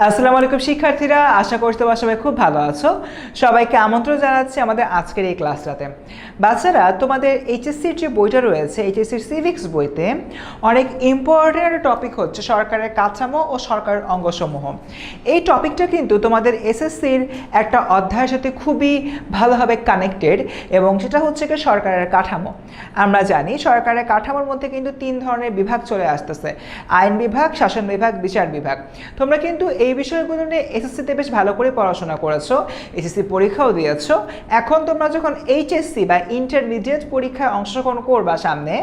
আসসালামু আলাইকুম শিক্ষার্থীরা, আশা করছি তোমরা সবাই খুব ভালো আছো। সবাইকে আমন্ত্রণ জানাচ্ছি আমাদের আজকের এই ক্লাসটাতে। বাচ্চারা, তোমাদের এইচএসসির যে বইটা রয়েছে, এইচএসসির সিভিক্স বইতে অনেক ইম্পর্টেন্ট একটা টপিক হচ্ছে সরকারের কাঠামো ও সরকারের অঙ্গসমূহ। এই টপিকটা কিন্তু তোমাদের এসএসসির একটা অধ্যায়ের সাথে খুবই ভালোভাবে কানেক্টেড, এবং সেটা হচ্ছে কি সরকারের কাঠামো। আমরা জানি সরকারের কাঠামোর মধ্যে কিন্তু 3 ধরনের বিভাগ চলে আসতেছে: আইন বিভাগ, শাসন বিভাগ, বিচার বিভাগ। তোমরা কিন্তু এই বিষয়গুলো নিয়ে এসএসসিতে বেশ ভালো করে পড়াশোনা করেছো, এসএসসি পরীক্ষাও দিয়েছো। এখন তোমরা যখন এইচএসসি বা ইন্টারমিডিয়েট পরীক্ষায় অংশগ্রহণ করবা সামনে,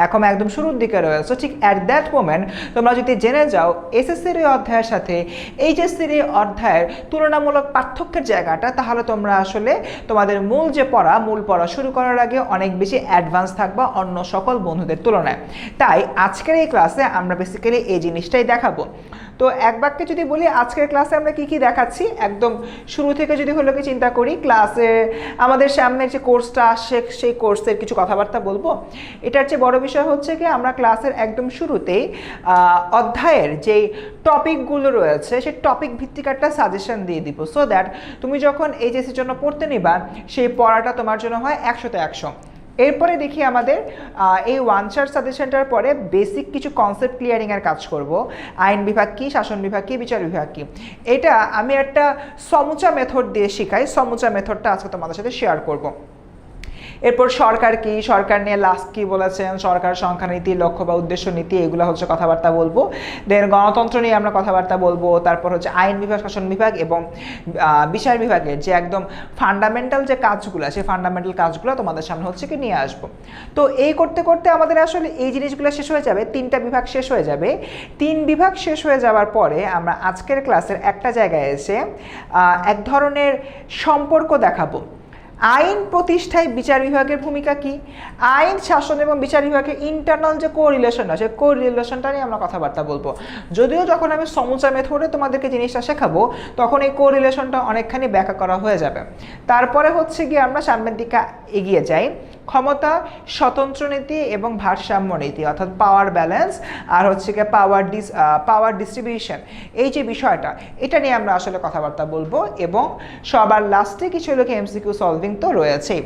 এখন একদম শুরুর দিকে রয়েছো, ঠিক অ্যাট দ্যাট মোমেন্ট তোমরা যদি জেনে যাও এসএসসির এই অধ্যায়ের সাথে এইচএসসির এই অধ্যায়ের তুলনামূলক পার্থক্যের জায়গাটা, তাহলে তোমরা আসলে তোমাদের মূল পড়া শুরু করার আগে অনেক বেশি অ্যাডভান্স থাকবা অন্য সকল বন্ধুদের তুলনায়। তাই আজকের এই ক্লাসে আমরা বেসিক্যালি এই জিনিসটাই দেখাবো। তো এক বাক্যে যদি বলি আজকের ক্লাসে আমরা কি কি দেখাচ্ছি, একদম শুরু থেকে যদি হলো কি চিন্তা করি, ক্লাসে আমাদের সামনে যে কোর্সটা আসে সেই কোর্সের কিছু কথাবার্তা বলবো। এটার চেয়ে বড় বিষয় হচ্ছে কি আমরা ক্লাসের একদম শুরুতেই অধ্যায়ের যেই টপিকগুলো রয়েছে সেই টপিক ভিত্তিক একটা সাজেশন দিয়ে দিব, সো দ্যাট তুমি যখন এইচএসসির জন্য পড়তে নিবা সেই পড়াটা তোমার জন্য হয় 100তে 100। এরপরে দেখি আমাদের এই ওয়ান চার্ট সাজেশনটার পরে বেসিক কিছু কনসেপ্ট ক্লিয়ারিংয়ের কাজ করব। আইন বিভাগ কী, শাসন বিভাগ কী, বিচার বিভাগ কী, এটা আমি একটা সমুচা মেথড দিয়ে শিখাই। সমুচা মেথডটা আজকে তোমাদের সাথে শেয়ার করব। এরপর সরকার কি, সরকার নিয়ে লাস্ট কি বলেছেন, সরকার সংখ্যানীতি, লক্ষ্য বা উদ্দেশ্য নীতি, এগুলো হচ্ছে কথাবার্তা বলবো। দেন গণতন্ত্র নিয়ে আমরা কথাবার্তা বলবো। তারপর হচ্ছে আইন বিভাগ, শাসন বিভাগ এবং বিচার বিভাগের যে একদম ফান্ডামেন্টাল যে কাজগুলো, সেই ফান্ডামেন্টাল কাজগুলো তোমাদের সামনে হচ্ছে কি নিয়ে আসবো। তো এই করতে করতে আমাদের আসলে এই জিনিসগুলো শেষ হয়ে যাবে, 3টা বিভাগ শেষ হয়ে যাবে। 3 বিভাগ শেষ হয়ে যাওয়ার পরে আমরা আজকের ক্লাসের একটা জায়গায় এসে এক ধরনের সম্পর্ক দেখাবো। আইন প্রতিষ্ঠায় বিচার বিভাগের ভূমিকা কি, আইন, শাসন এবং বিচার বিভাগের ইন্টারনাল যে কোরিলেশনটা, সেই কোরিলেশনটা নিয়ে আমরা কথাবার্তা বলবো। যদিও যখন আমি সমুচা মেথডে তোমাদেরকে জিনিসটা শেখাবো তখন এই কোরিলেশনটা অনেকখানি ব্যাখ্যা করা হয়ে যাবে। তারপরে হচ্ছে গিয়ে আমরা সামনের দিকে এগিয়ে যাই, ক্ষমতা, স্বতন্ত্র নীতি এবং ভারসাম্য নীতি, অর্থাৎ পাওয়ার ব্যালেন্স আর হচ্ছে গিয়ে পাওয়ার ডিস্ট্রিবিউশন, এই যে বিষয়টা, এটা নিয়ে আমরা আসলে কথাবার্তা বলবো। এবং সবার লাস্টে কিছু লোক এমসিকিউ সলভিং তো রয়েছেই।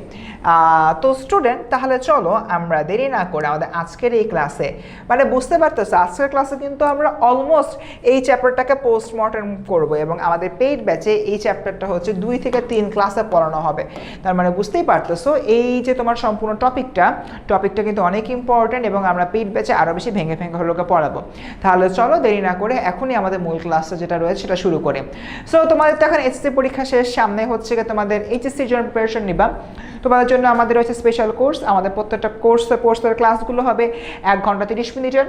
তো স্টুডেন্ট, তাহলে চলো আমরা দেরি না করে আমাদের আজকের এই ক্লাসে, মানে বুঝতে পারতেছো আজকের ক্লাসে কিন্তু আমরা অলমোস্ট এই চ্যাপ্টারটাকে পোস্টমর্টেম করবো, এবং আমাদের পেইড ব্যাচে এই চ্যাপ্টারটা হচ্ছে 2 থেকে 3 ক্লাসে পড়ানো হবে। তার মানে বুঝতেই পারতেছো এই যে তোমার সম্পূর্ণ টপিকটা কিন্তু অনেক ইম্পর্টেন্ট, এবং আমরা পেইড ব্যাচে আরও বেশি ভেঙে হলোকে পড়াবো। তাহলে চলো দেরি না করে এখনই আমাদের মূল ক্লাসটা যেটা রয়েছে সেটা শুরু করি। সো তোমাদের তো এখন এইচএসসি পরীক্ষা শেষ, সামনে হচ্ছে গিয়ে তোমাদের এইচএসসির জন্য প্রিপারেশন নিবা। তোমাদের জন্য আমাদের রয়েছে স্পেশাল কোর্স। আমাদের প্রত্যেকটা কোর্সের ক্লাসগুলো হবে 1 ঘন্টা 30 মিনিটের।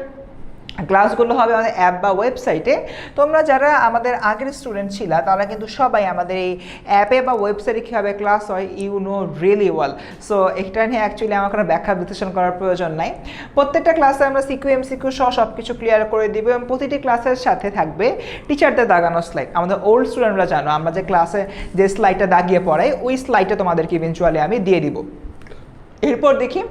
ক্লাসগুলো হবে আমাদের অ্যাপ বা ওয়েবসাইটে। তোমরা যারা আমাদের আগের স্টুডেন্ট ছিলা তারা কিন্তু সবাই আমাদের এই অ্যাপে বা ওয়েবসাইটে কীভাবে ক্লাস হয় you know really well. So এটা নিয়ে অ্যাকচুয়ালি আমার কোনো ব্যাখ্যা বিশ্লেষণ করার প্রয়োজন নাই। প্রত্যেকটা ক্লাসে আমরা সিকিউ এমসিকিউ সহ সব কিছু ক্লিয়ার করে দিব, এবং প্রতিটি ক্লাসের সাথে থাকবে টিচারদের দাগানো স্লাইড। আমাদের ওল্ড স্টুডেন্টরা জানো আমরা যে ক্লাসে যে স্লাইডটা দাগিয়ে পড়াই, ওই স্লাইডটা তোমাদেরকে ইভেনচুয়ালি আমি দিয়ে দিব। এরপর দেখি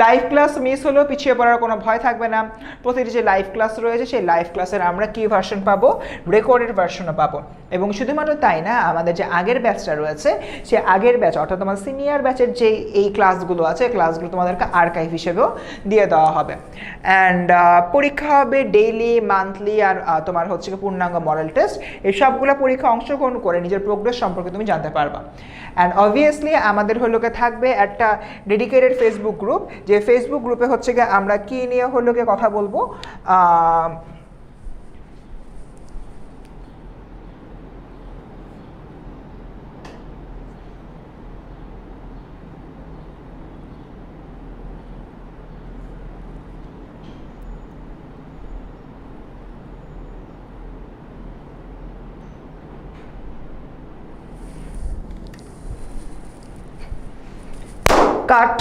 লাইভ ক্লাস মিস হলেও পিছিয়ে পড়ার কোনো ভয় থাকবে না। প্রতিটি যে লাইভ ক্লাস রয়েছে সেই লাইভ ক্লাসের আমরা কি ভার্সন পাবো, রেকর্ডেড ভার্সনও পাবো। এবং শুধুমাত্র তাই না, আমাদের যে আগের ব্যাচটা রয়েছে সে আগের ব্যাচ, অর্থাৎ তোমার সিনিয়র ব্যাচের যে এই ক্লাসগুলো আছে, ক্লাসগুলো তোমাদেরকে আর্কাইভ হিসেবেও দিয়ে দেওয়া হবে। অ্যান্ড পরীক্ষা হবে ডেইলি, মান্থলি, আর তোমার হচ্ছে পূর্ণাঙ্গ মডেল টেস্ট। এই সবগুলো পরীক্ষা অংশগ্রহণ করে নিজের প্রোগ্রেস সম্পর্কে তুমি জানতে পারবা। অ্যান্ড অবভিয়াসলি আমাদের হলো থাকবে একটা ডেডিকেটেড ফেসবুক গ্রুপ, যে ফেসবুক গ্রুপে হচ্ছে গিয়ে আমরা কি নিয়ে হলো কথা বলবো, কাট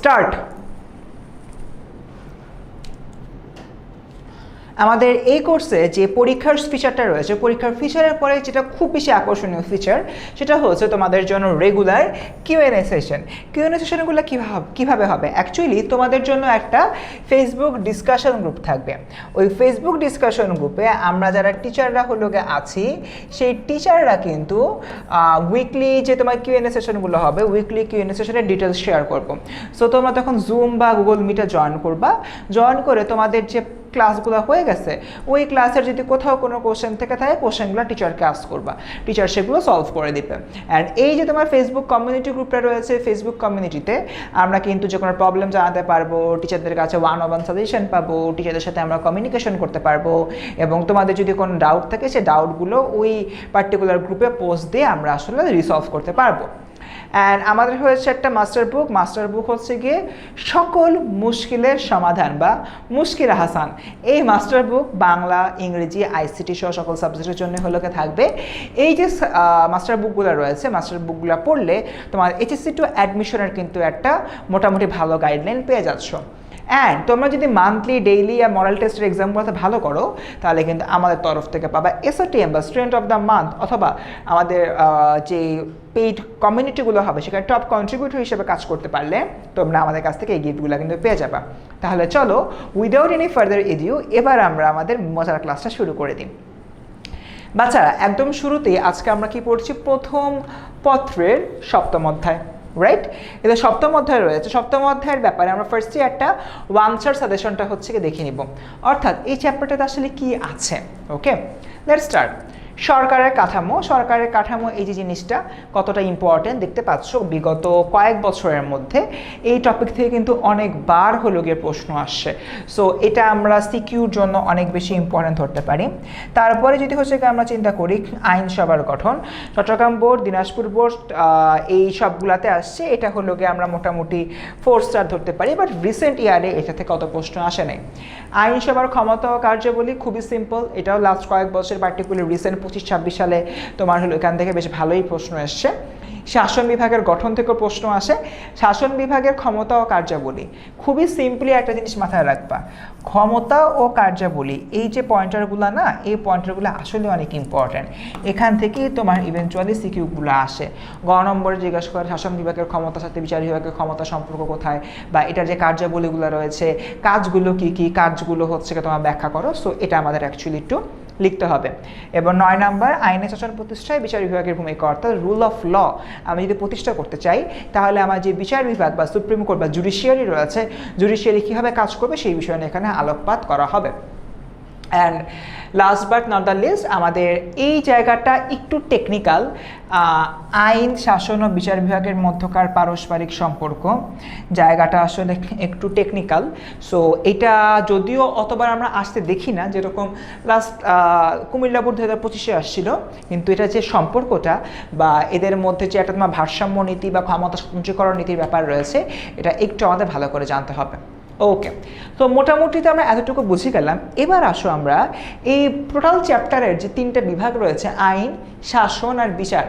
স্টার্ট। আমাদের এই কোর্সে যে পরীক্ষার ফিচারটা রয়েছে, পরীক্ষার ফিচারের পরে যেটা খুব বেশি আকর্ষণীয় ফিচার সেটা হচ্ছে তোমাদের জন্য রেগুলার কিউএনএ সেশন। কিউএনএ সেশনগুলো কীভাবে হবে? অ্যাকচুয়ালি তোমাদের জন্য একটা ফেসবুক ডিসকাশন গ্রুপ থাকবে। ওই ফেসবুক ডিসকাশন গ্রুপে আমরা যারা টিচাররা আছি, সেই টিচাররা কিন্তু উইকলি যে তোমার কিউএনএ সেশনগুলো হবে, উইকলি কিউএনএ সেশনের ডিটেলস শেয়ার করবো। সো তোমরা তখন জুম বা গুগল মিটে জয়েন করবা। জয়েন করে তোমাদের যে ক্লাসগুলো হয়ে গেছে, ওই ক্লাসের যদি কোথাও কোনো কোশ্চেন থেকে থাকে, কোশ্চেনগুলো টিচারকে আস্ক করবা, টিচার সেগুলো সলভ করে দিবে। অ্যান্ড এই যে তোমার ফেসবুক কমিউনিটি গ্রুপটা রয়েছে, ফেসবুক কমিউনিটিতে আমরা কিন্তু যে কোনো প্রবলেম জানাতে পারবো, টিচারদের কাছে 1-on-1 সাজেশন পাবো, টিচারদের সাথে আমরা কমিউনিকেশন করতে পারবো, এবং তোমাদের যদি কোনো ডাউট থাকে সেই ডাউটগুলো ওই পার্টিকুলার গ্রুপে পোস্ট দিয়ে আমরা আসলে রিসলভ করতে পারবো। অ্যান্ড আমাদের হয়েছে একটা মাস্টার বুক হচ্ছে গিয়ে সকল মুশকিলের সমাধান বা মুশকিল হাসান। এই মাস্টার বুক বাংলা, ইংরেজি, আইসিটি সহ সকল সাবজেক্টের জন্য থাকবে। এই যে মাস্টার বুকগুলো রয়েছে, মাস্টার বুকগুলো পড়লে তোমার এইচএসসি টু অ্যাডমিশনের কিন্তু একটা মোটামুটি ভালো গাইডলাইন পেয়ে যাচ্ছ। অ্যান্ড তোমরা যদি মান্থলি, ডেইলি আর মডেল টেস্টের এক্সামগুলোতে ভালো করো, তাহলে কিন্তু আমাদের তরফ থেকে পাবা এসওটিএম বা স্টুডেন্ট অফ দ্য মান্থ, অথবা আমাদের যে পেইড কমিউনিটিগুলো হবে সেখানে টপ কন্ট্রিবিউটর হিসেবে কাজ করতে পারলে তোমরা আমাদের কাছ থেকে এই গিফটগুলো কিন্তু পেয়ে যাবা। তাহলে চলো, উইদাউট এনি ফার্দার এডিউ এবার আমরা আমাদের মজার ক্লাসটা শুরু করে দিই। বাচ্চারা, একদম শুরুতেই আজকে আমরা কি পড়ছি? প্রথম পত্রের সপ্তম অধ্যায়, রাইট? এটা সপ্তম অধ্যায় রয়েছে। সপ্তম অধ্যায়ের ব্যাপারে আমরা ফার্স্টে একটা ওয়ানসার সাজেশনটা হচ্ছে কি দেখে নিব, অর্থাৎ এই চ্যাপ্টারটাতে আসলে কি আছে। ওকে, লেটস স্টার্ট। সরকারের কাঠামো এই যে জিনিসটা কতটা ইম্পর্টেন্ট দেখতে পাচ্ছ। বিগত কয়েক বছরের মধ্যে এই টপিক থেকে কিন্তু অনেকবার গিয়ে প্রশ্ন আসছে। সো এটা আমরা সিকিউর জন্য অনেক বেশি ইম্পর্টেন্ট ধরতে পারি। তারপরে যদি হচ্ছে আমরা চিন্তা করি আইনসভার গঠন, চট্টগ্রাম বোর্ড, দিনাজপুর বোর্ড, এই সবগুলাতে আসছে। এটা গিয়ে আমরা মোটামুটি 4 স্টার ধরতে পারি, বাট রিসেন্ট ইয়ারে এটা থেকে অত প্রশ্ন আসে নাই। আইনসভার ক্ষমতা ও কার্যাবলী খুবই সিম্পল, এটাও লাস্ট কয়েক বছর পার্টিকুলার রিসেন্ট 25-26 সালে তোমার এখান থেকে বেশ ভালোই প্রশ্ন এসছে। শাসন বিভাগের গঠন থেকেও প্রশ্ন আসে। শাসন বিভাগের ক্ষমতা ও কার্যাবলী খুবই সিম্পলি একটা জিনিস মাথায় রাখবা, ক্ষমতা ও কার্যাবলী এই যে পয়েন্টারগুলো না, এই পয়েন্টারগুলো আসলে অনেক ইম্পর্ট্যান্ট। এখান থেকেই তোমার ইভেনচুয়ালি সিকিউগুলো আসে। নম্বরে জিজ্ঞাসা করে শাসন বিভাগের ক্ষমতার সাথে বিচার বিভাগের ক্ষমতা সম্পর্ক কোথায়, বা এটার যে কার্যাবলীগুলো রয়েছে, কাজগুলো কি কি, কাজগুলো হচ্ছে তোমার ব্যাখ্যা করো। সো এটা আমাদের অ্যাকচুয়ালি একটু লিখতে হবে। এবং 9 নম্বর, আইনের শাসন প্রতিষ্ঠায় বিচার বিভাগের ভূমিকা, অর্থাৎ রুল অফ ল আমি যদি প্রতিষ্ঠা করতে চাই, তাহলে আমার যে বিচার বিভাগ বা সুপ্রিম কোর্ট বা জুডিশিয়ারি রয়েছে, জুডিশিয়ারি কীভাবে কাজ করবে সেই বিষয়ে এখানে আলোকপাত করা হবে। And last but not the least, আমাদের এই জায়গাটা একটু টেকনিক্যাল। আইন, শাসন ও বিচার বিভাগের মধ্যকার পারস্পরিক সম্পর্ক জায়গাটা আসলে একটু টেকনিক্যাল। সো এটা যদিও অতবার আমরা আসতে দেখি না, যেরকম লাস্ট কুমিল্লা বোর্ড 2025-এ আসছিল, কিন্তু এটা যে সম্পর্কটা বা এদের মধ্যে যে একটা তোমার ভারসাম্য নীতি বা ক্ষমতা সঞ্চয়করণ নীতির ব্যাপার রয়েছে, এটা একটু আমাদের ভালো করে জানতে হবে। ওকে, তো মোটামুটি তো আমরা এতটুকু বুঝে গেলাম। এবার আসো আমরা এই টোটাল চ্যাপ্টারের যে 3টে বিভাগ রয়েছে, আইন, শাসন আর বিচার,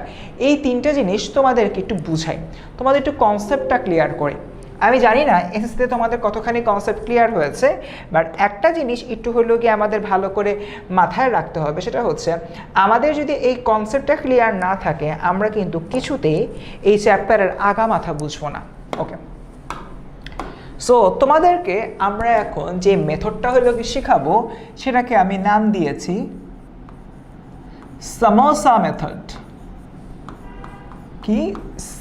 এই 3টে জিনিস তোমাদেরকে একটু বুঝাই, তোমাদের একটু কনসেপ্টটা ক্লিয়ার করি। আমি জানি না এসএসসিতে তোমাদের কতখানি কনসেপ্ট ক্লিয়ার হয়েছে, বাট একটা জিনিস একটু হলেও কি আমাদের ভালো করে মাথায় রাখতে হবে, সেটা হচ্ছে আমাদের যদি এই কনসেপ্টটা ক্লিয়ার না থাকে, আমরা কিন্তু কিছুতেই এই চ্যাপ্টারের আগা মাথা বুঝবো না। ওকে, সো তোমাদেরকে আমরা এখন যে মেথডটা কি শেখাবো, সেটাকে আমি নাম দিয়েছি সামোসা মেথড। কি?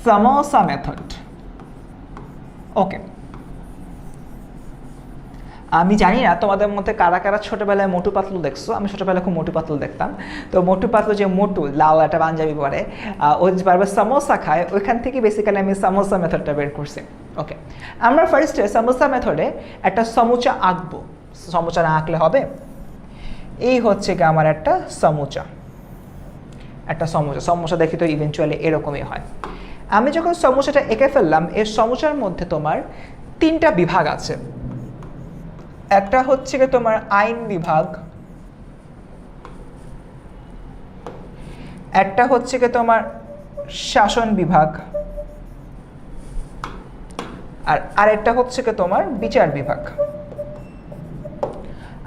সামোসা মেথড। ওকে, আমি জানি না তোমাদের মধ্যে কারা কারা ছোটোবেলায় মোটু পাতলু দেখছো। আমি ছোটোবেলায় খুব মোটু পাতলু দেখতাম। তো মোটু পাতলু যে মোটু লাল একটা পাঞ্জাবি পরে, ও যে বারবার সামোসা খায়, ওইখান থেকে বেসিক্যালি আমি সামোসা মেথডটা বের করছি। ওকে, আমরা ফার্স্টে সামোসা মেথডে একটা সমুচা আঁকবো। সমুচা না আঁকলে হবে? এই হচ্ছে কি আমার একটা সমুচা, সমোসা দেখি তো ইভেনচুয়ালি এরকমই হয়। আমি যখন সমোসাটা এঁকে ফেললাম, এর সমোসার মধ্যে তোমার 3টা বিভাগ আছে। একটা হচ্ছে কি তোমার আইন বিভাগ, একটা হচ্ছে কি তোমার শাসন বিভাগ, আর আরেকটা হচ্ছে কি তোমার বিচার বিভাগ।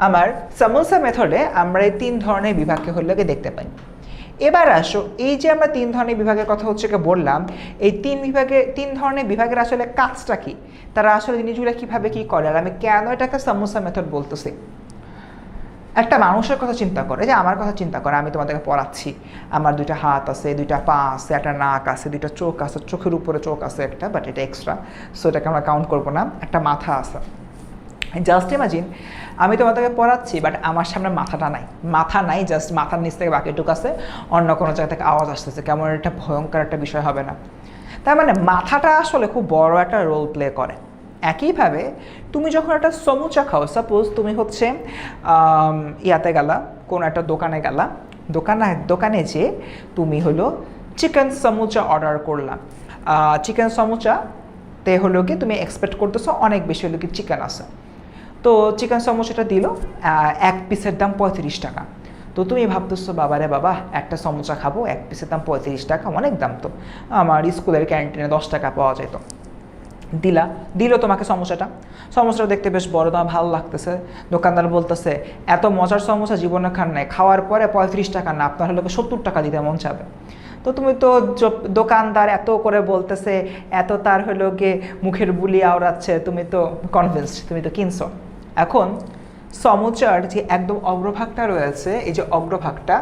আমার সামোসা মেথডে আমরা এই 3 ধরনের বিভাগকে হলে দেখতে পাই। এবার আসো, এই যে আমরা 3 ধরনের বিভাগের কথা হচ্ছে কি বললাম, এই 3 ধরনের বিভাগের আসলে কাজটা কি, তারা আসলে জিনিসগুলো কিভাবে কি করে, আর আমি কেন এটাকে সামোসা মেথড বলতেছি। একটা মানুষের কথা চিন্তা করে, যে আমার কথা চিন্তা করে, আমি তোমাদেরকে পড়াচ্ছি, আমার 2টা হাত আছে, 2টা পা আছে, একটা নাক আছে, 2টা চোখ আছে, চোখের উপরে চোখ আছে একটা, বাট এটা এক্সট্রা, সো এটাকে আমরা কাউন্ট করবো না। একটা মাথা আছে। জাস্ট ইমাজিন আমি তোমাদেরকে পড়াচ্ছি, বাট আমার সামনে মাথাটা নাই, মাথা নাই, জাস্ট মাথার নিচ থেকে বাকিটুক আছে, অন্য কোনো জায়গা থেকে আওয়াজ আসতেছে, কেমন একটা ভয়ঙ্কর একটা বিষয় হবে না? তার মানে মাথাটা আসলে খুব বড় একটা রোল প্লে করে। একইভাবে তুমি যখন একটা সমুচা খাও, সাপোজ তুমি হচ্ছে ইয়াতে গেলা, কোনো একটা দোকানে গেলা, দোকানে যে তুমি হলো চিকেন সমুচা অর্ডার করলাম, চিকেন সমুচাতে হলো কি তুমি এক্সপেক্ট করতেছো অনেক বেশি হলো কি চিকেন আছে, তো চিকেন সমোসাটা দিল, 1 পিসের দাম 35 টাকা। তো তুমি ভাবতেছো বাবারে বাবা, একটা সমোসা খাবো, 1 পিসের দাম 35 টাকা, অনেক দাম তো, আমার স্কুলের ক্যান্টিনে 10 টাকা পাওয়া যেত। দিল তোমাকে সমোসাটা দেখতে বেশ বড়, তোমার ভালো লাগতেছে। দোকানদার বলতেছে এত মজার সমোসা জীবনে খান নাই, খাওয়ার পরে 35 টাকা না, আপনার হলো 70 টাকা দিতে মন চাবে। তো তুমি তো দোকানদার এত করে বলতেছে, এত তার হলো গিয়ে মুখের বুলি আওড়াচ্ছে, তুমি তো কনভিন্সড, তুমি তো কিনছো। এখন সমোচার যে একদম অগ্রভাগটা রয়েছে, এই যে অগ্রভাগটা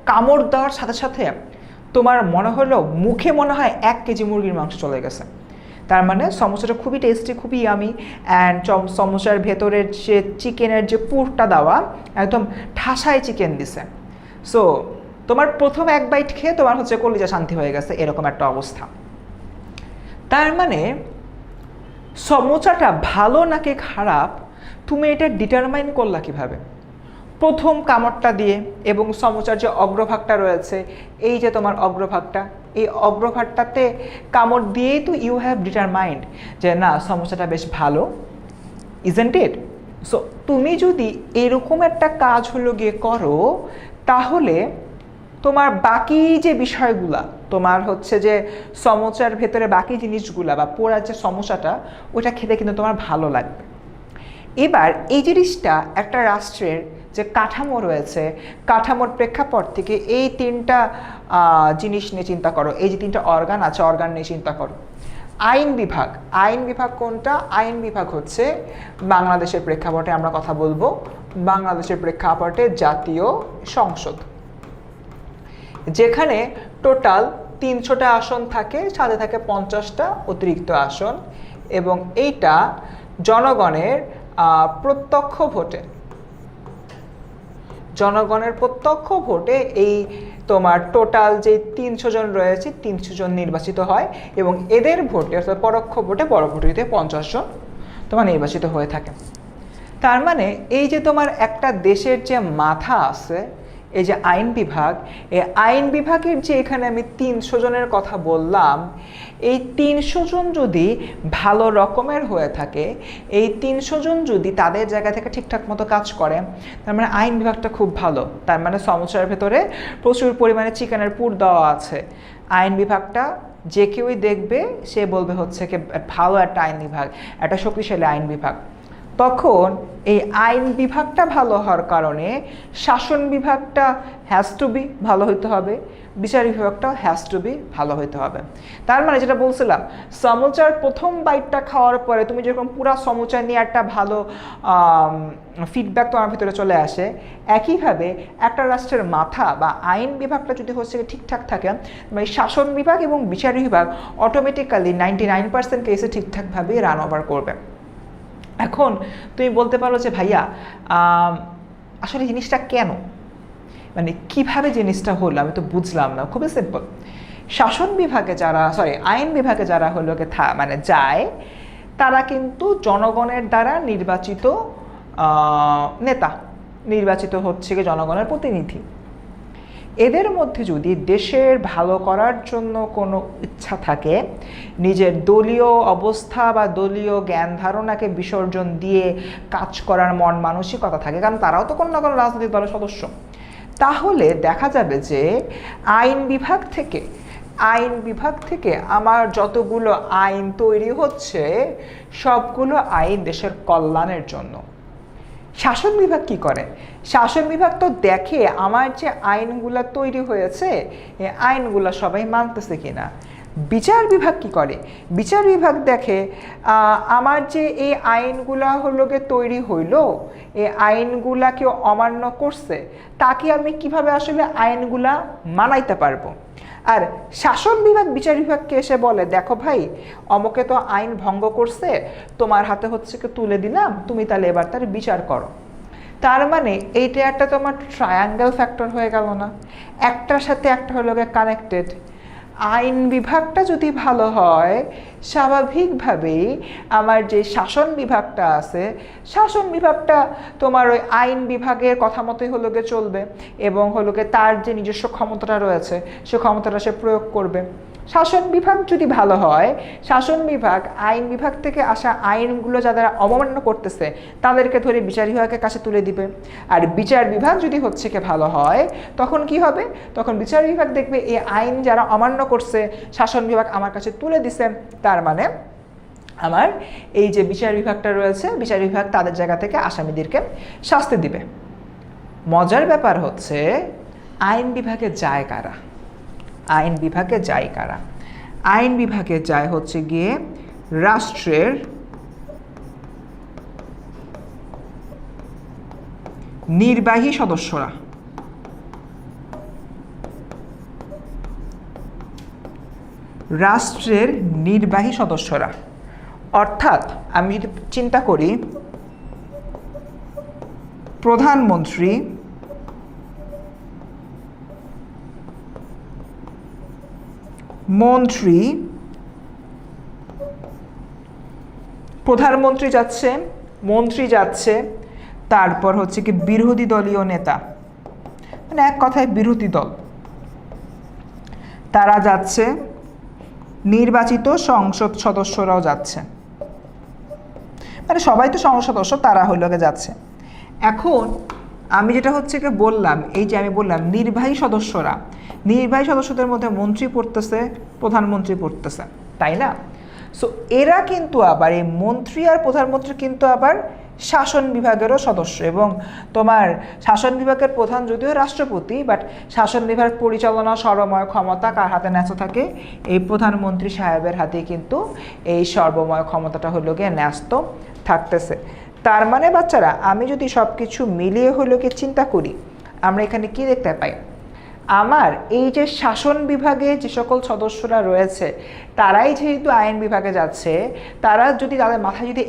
কামড় দেওয়ার সাথে সাথে তোমার মনে হলো, মুখে মনে হয় 1 কেজি মুরগির মাংস চলে গেছে। তার মানে সমোসাটা খুবই টেস্টি, খুবই ইয়ামি, অ্যান্ড সমোসার ভেতরের যে চিকেনের যে পুরটা দেওয়া, একদম ঠাসায় চিকেন দিছে। সো তোমার প্রথম 1 বাইট খেয়ে তোমার হচ্ছে কলিজা শান্তি হয়ে গেছে, এরকম একটা অবস্থা। তার মানে সমোসাটা ভালো নাকি খারাপ তুমি এটা ডিটারমাইন করলা কিভাবে? প্রথম কামড়টা দিয়ে, এবং সমোসার যে অগ্রভাগটা রয়েছে, এই যে তোমার অগ্রভাগটা, এই অগ্রভাগটাতে কামড় দিয়েই তো ইউ হ্যাভ ডিটারমাইন্ড যে না সমোসাটা বেশ ভালো, ইজন্ট ইট? সো তুমি যদি এরকম একটা কাজ হলো গিয়ে করো, তাহলে তোমার বাকি যে বিষয়গুলা, তোমার হচ্ছে যে সমোসার ভেতরে বাকি জিনিসগুলা বা পোড়ার যে সমোসাটা, ওটা খেতে কিন্তু তোমার ভালো লাগবে। এবার এই জিনিসটা একটা রাষ্ট্রের যে কাঠামো রয়েছে, কাঠামোর প্রেক্ষাপট থেকে এই 3টা জিনিস নিয়ে চিন্তা করো, এই যে 3টা অর্গান আছে, অর্গান নিয়ে চিন্তা করো। আইন বিভাগ কোনটা? আইন বিভাগ হচ্ছে বাংলাদেশের প্রেক্ষাপটে আমরা কথা বলবো, বাংলাদেশের প্রেক্ষাপটে জাতীয় সংসদ, যেখানে টোটাল 300টা আসন থাকে, সাথে থাকে 50টা অতিরিক্ত আসন, এবং এইটা জনগণের প্রত্যক্ষ ভোটে এই তোমার টোটাল যে 300 জন রয়েছে, 300 জন নির্বাচিত হয়, এবং এদের ভোটে অর্থাৎ পরোক্ষ ভোটে পরবর্তীতে 50 জন তোমার নির্বাচিত হয়ে থাকে। তার মানে এই যে তোমার একটা দেশের যে মাথা আছে, এই যে আইন বিভাগ, এই আইন বিভাগের যে এখানে আমি 300 জনের কথা বললাম, এই 300 জন যদি ভালো রকমের হয়ে থাকে, এই 300 জন যদি তাদের জায়গা থেকে ঠিকঠাক মতো কাজ করে, তার মানে আইন বিভাগটা খুব ভালো। তার মানে সমোসার ভেতরে প্রচুর পরিমাণে চিকেনের পুর দেওয়া আছে, আইন বিভাগটা যে কেউই দেখবে সে বলবে হচ্ছে কি ভালো একটা আইন বিভাগ, একটা শক্তিশালী আইন বিভাগ। তখন এই আইন বিভাগটা ভালো হওয়ার কারণে শাসন বিভাগটা হ্যাজ টু বি ভালো হইতে হবে, বিচার বিভাগটাও হ্যাজ টু বি ভালো হইতে হবে। তার মানে যেটা বলছিলাম, সমোচার প্রথম বাইটটা খাওয়ার পরে তুমি যেরকম পুরা সমোচা নিয়ে একটা ভালো ফিডব্যাক তোমার ভিতরে চলে আসে, একইভাবে একটা রাষ্ট্রের মাথা বা আইন বিভাগটা যদি হচ্ছে ঠিকঠাক থাকে, মানে শাসন বিভাগ এবং বিচার বিভাগ অটোমেটিক্যালি 99% কেসে ঠিকঠাকভাবে রান ওভার করবে। এখন তুমি বলতে পারো যে ভাইয়া আসলে জিনিসটা কেন, মানে কিভাবে জিনিসটা হলো আমি তো বুঝলাম না। খুবই সিম্পল, আইন বিভাগে যারা হলো মানে যায়, তারা কিন্তু জনগণের দ্বারা নির্বাচিত নেতা, নির্বাচিত হচ্ছে কি জনগণের প্রতিনিধি। এদের মধ্যে যদি দেশের ভালো করার জন্য কোনো ইচ্ছা থাকে, নিজের দলীয় অবস্থা বা দলীয় জ্ঞান ধারণাকে বিসর্জন দিয়ে কাজ করার মন মানসিকতা থাকে, কারণ তারাও তো কোনো না কোনো রাজনৈতিক দলের সদস্য, তাহলে দেখা যাবে যে আইন বিভাগ থেকে আইন বিভাগ থেকে আমার যতগুলো আইন তৈরি হচ্ছে সবগুলো আইন দেশের কল্যাণের জন্য। শাসন বিভাগ কি করে? শাসন বিভাগ তো দেখে আমার যে আইনগুলো তৈরি হয়েছে এই আইনগুলো সবাই মানতেছে কিনা। বিচার বিভাগ কি করে? বিচার বিভাগ দেখে আমার যে এই আইনগুলা হলো গিয়ে তৈরি হইলো এই আইনগুলা কেউ অমান্য করছে তাকে আমি কিভাবে আসলে আইনগুলা মানাইতে পারবো। আর শাসন বিভাগ বিচার বিভাগকে এসে বলে দেখো ভাই অমুকে তো আইন ভঙ্গ করছে, তোমার হাতে হচ্ছে কি তুলে দিলাম, তুমি তাহলে এবার তার বিচার করো। তার মানে এইটা একটা তোমার ট্রায়াঙ্গেল ফ্যাক্টর হয়ে গেল না? একটার সাথে একটা হলো গিয়ে কানেক্টেড। আইন বিভাগটা যদি ভালো হয় স্বাভাবিকভাবেই আমার যে শাসন বিভাগটা আছে শাসন বিভাগটা তোমার ওই আইন বিভাগের কথা মতোই হলো গিয়ে চলবে এবং হলো গিয়ে তার যে নিজস্ব ক্ষমতাটা রয়েছে সে ক্ষমতাটা সে প্রয়োগ করবে। শাসন বিভাগ যদি ভালো হয় শাসন বিভাগ আইন বিভাগ থেকে আসা আইনগুলো যারা অমান্য করতেছে তাদেরকে ধরে বিচার বিভাগের কাছে তুলে দিবে। আর বিচার বিভাগ যদি হচ্ছে কি ভালো হয় তখন কি হবে? তখন বিচার বিভাগ দেখবে এই আইন যারা অমান্য করছে শাসন বিভাগ আমার কাছে তুলে দিছে, তার মানে আমার এই যে বিচার বিভাগটা রয়েছে বিচার বিভাগ তাদের জায়গা থেকে আসামিদেরকে শাস্তি দিবে। মজার ব্যাপার হচ্ছে আইন বিভাগে যায় কারা? আইন বিভাগে যায় কারা? আইন বিভাগে যায় হচ্ছে গিয়ে রাষ্ট্রের নির্বাহী সদস্যরা। রাষ্ট্রের নির্বাহী সদস্যরা অর্থাৎ আমি যদি চিন্তা করি প্রধানমন্ত্রী, মন্ত্রী, প্রধানমন্ত্রী যাচ্ছে, মন্ত্রী যাচ্ছে, তারপর হচ্ছে কি বিরোধী দলীয় নেতা, মানে এক কথায় বিরোধী দল তারা যাচ্ছে, নির্বাচিত সংসদ সদস্যরাও যাচ্ছে, মানে সবাই তো সংসদ সদস্য তারা হইল যাচ্ছে। এখন আমি যেটা হচ্ছে কি বললাম এই যে আমি বললাম নির্বাহী সদস্যরা, নির্বাহী সদস্যদের মধ্যে মন্ত্রী পড়তেছে, প্রধানমন্ত্রী পড়তেছে, তাই না? সো এরা কিন্তু আবার এই মন্ত্রী আর প্রধানমন্ত্রী কিন্তু আবার শাসন বিভাগেরও সদস্য এবং তোমার শাসন বিভাগের প্রধান যদিও রাষ্ট্রপতি বাট শাসন বিভাগ পরিচালনা সর্বময় ক্ষমতা কার হাতে ন্যস্ত থাকে? এই প্রধানমন্ত্রী সাহেবের হাতে কিন্তু এই সর্বময় ক্ষমতাটা হলো গিয়ে ন্যস্ত থাকতেছে। তার মানে বাচ্চারা আমি যদি সব কিছু মিলিয়ে হলো গিয়ে চিন্তা করি আমরা এখানে কি দেখতে পাই? আমার এই যে শাসন বিভাগে যে সকল সদস্যরা রয়েছে তারাই যেহেতু আইন বিভাগে যাচ্ছে, তারা যদি তাদের মাথায় যদি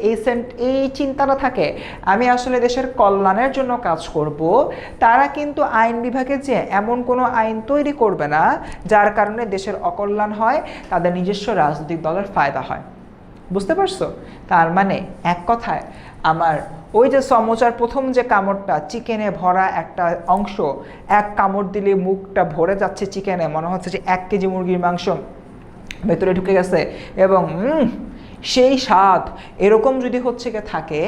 এই চিন্তাটা থাকে আমি আসলে দেশের কল্যাণের জন্য কাজ করব, তারা কিন্তু আইন বিভাগে যে এমন কোনো আইন তৈরি করবে না যার কারণে দেশের অকল্যাণ হয়, তাদের নিজস্ব রাজনৈতিক দলের ফায়দা হয়। বুঝতে পারছো? তার মানে এক কথায় আমার ওই যে সমোচার প্রথম যে কামড়টা চিকেনে ভরা একটা অংশ, এক কামড় দিলে মুখটা ভরে যাচ্ছে চিকেনে, মনে হচ্ছে যে 1 কেজি মুরগির মাংস ভেতরে ঢুকে গেছে এবং সেই স্বাদ এরকম যদি হচ্ছে গিয়ে থাকে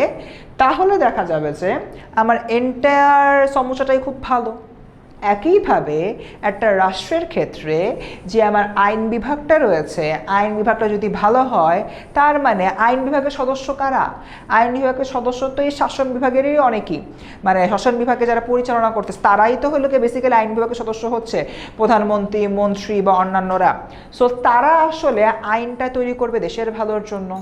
তাহলে দেখা যাবে যে আমার এন্টায়ার সমোচাটাই খুব ভালো। একইভাবে একটা রাষ্ট্রের ক্ষেত্রে যে আমার আইন বিভাগটা রয়েছে আইন বিভাগটা যদি ভালো হয় তার মানে আইন বিভাগের সদস্য কারা? আইন বিভাগের সদস্য তো এই শাসন বিভাগেরই অনেকেই, মানে শাসন বিভাগে যারা পরিচালনা করতেছে তারাই তো হলো গিয়ে বেসিক্যালি আইন বিভাগের সদস্য হচ্ছে প্রধানমন্ত্রী, মন্ত্রী বা অন্যান্যরা। সো তারা আসলে আইনটা তৈরি করবে দেশের ভালোর জন্য।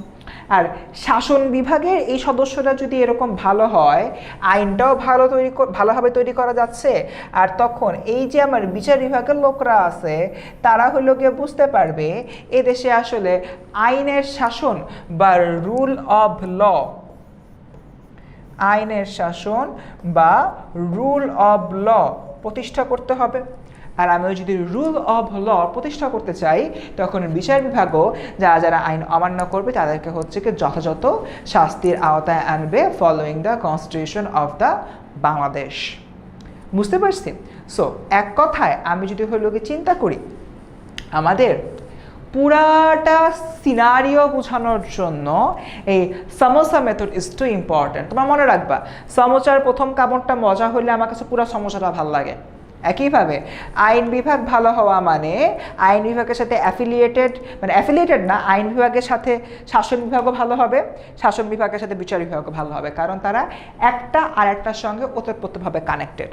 আর শাসন বিভাগের এই সদস্যরা যদি এরকম ভালো হয় আইনটাও ভালোভাবে তৈরি করা যাচ্ছে, আর তখন এই যে আমার বিচার বিভাগের লোকরা আছে তারা হলো গিয়ে বুঝতে পারবে এ দেশে আসলে আইনের শাসন বা রুল অফ ল, আইনের শাসন বা রুল অফ ল প্রতিষ্ঠা করতে হবে। আর আমি যদি রুল অফ ল প্রতিষ্ঠা করতে চাই তখন বিচার বিভাগও যারা যারা আইন অমান্য করবে তাদেরকে হচ্ছে কি যথাযথ শাস্তির আওতায় আনবে following the constitution of the Bangladesh. বুঝতে পারছি? সো এক কথায় আমি যদি হলো কি চিন্তা করি আমাদের পুরাটা সিনারিও বোঝানোর জন্য এই samosa method is too important. তোমার মনে রাখবা সমোসার প্রথম কামড়টা মজা হলে আমার কাছে পুরো সমোসাটা ভালো লাগে, একইভাবে আইন বিভাগ ভালো হওয়া মানে আইন বিভাগের সাথে অ্যাফিলিয়েটেড না, আইন বিভাগের সাথে শাসন বিভাগও ভালো হবে, শাসন বিভাগের সাথে বিচার বিভাগও ভালো হবে, কারণ তারা একটা আরেকটার সঙ্গে ওতপ্রোতভাবে কানেক্টেড।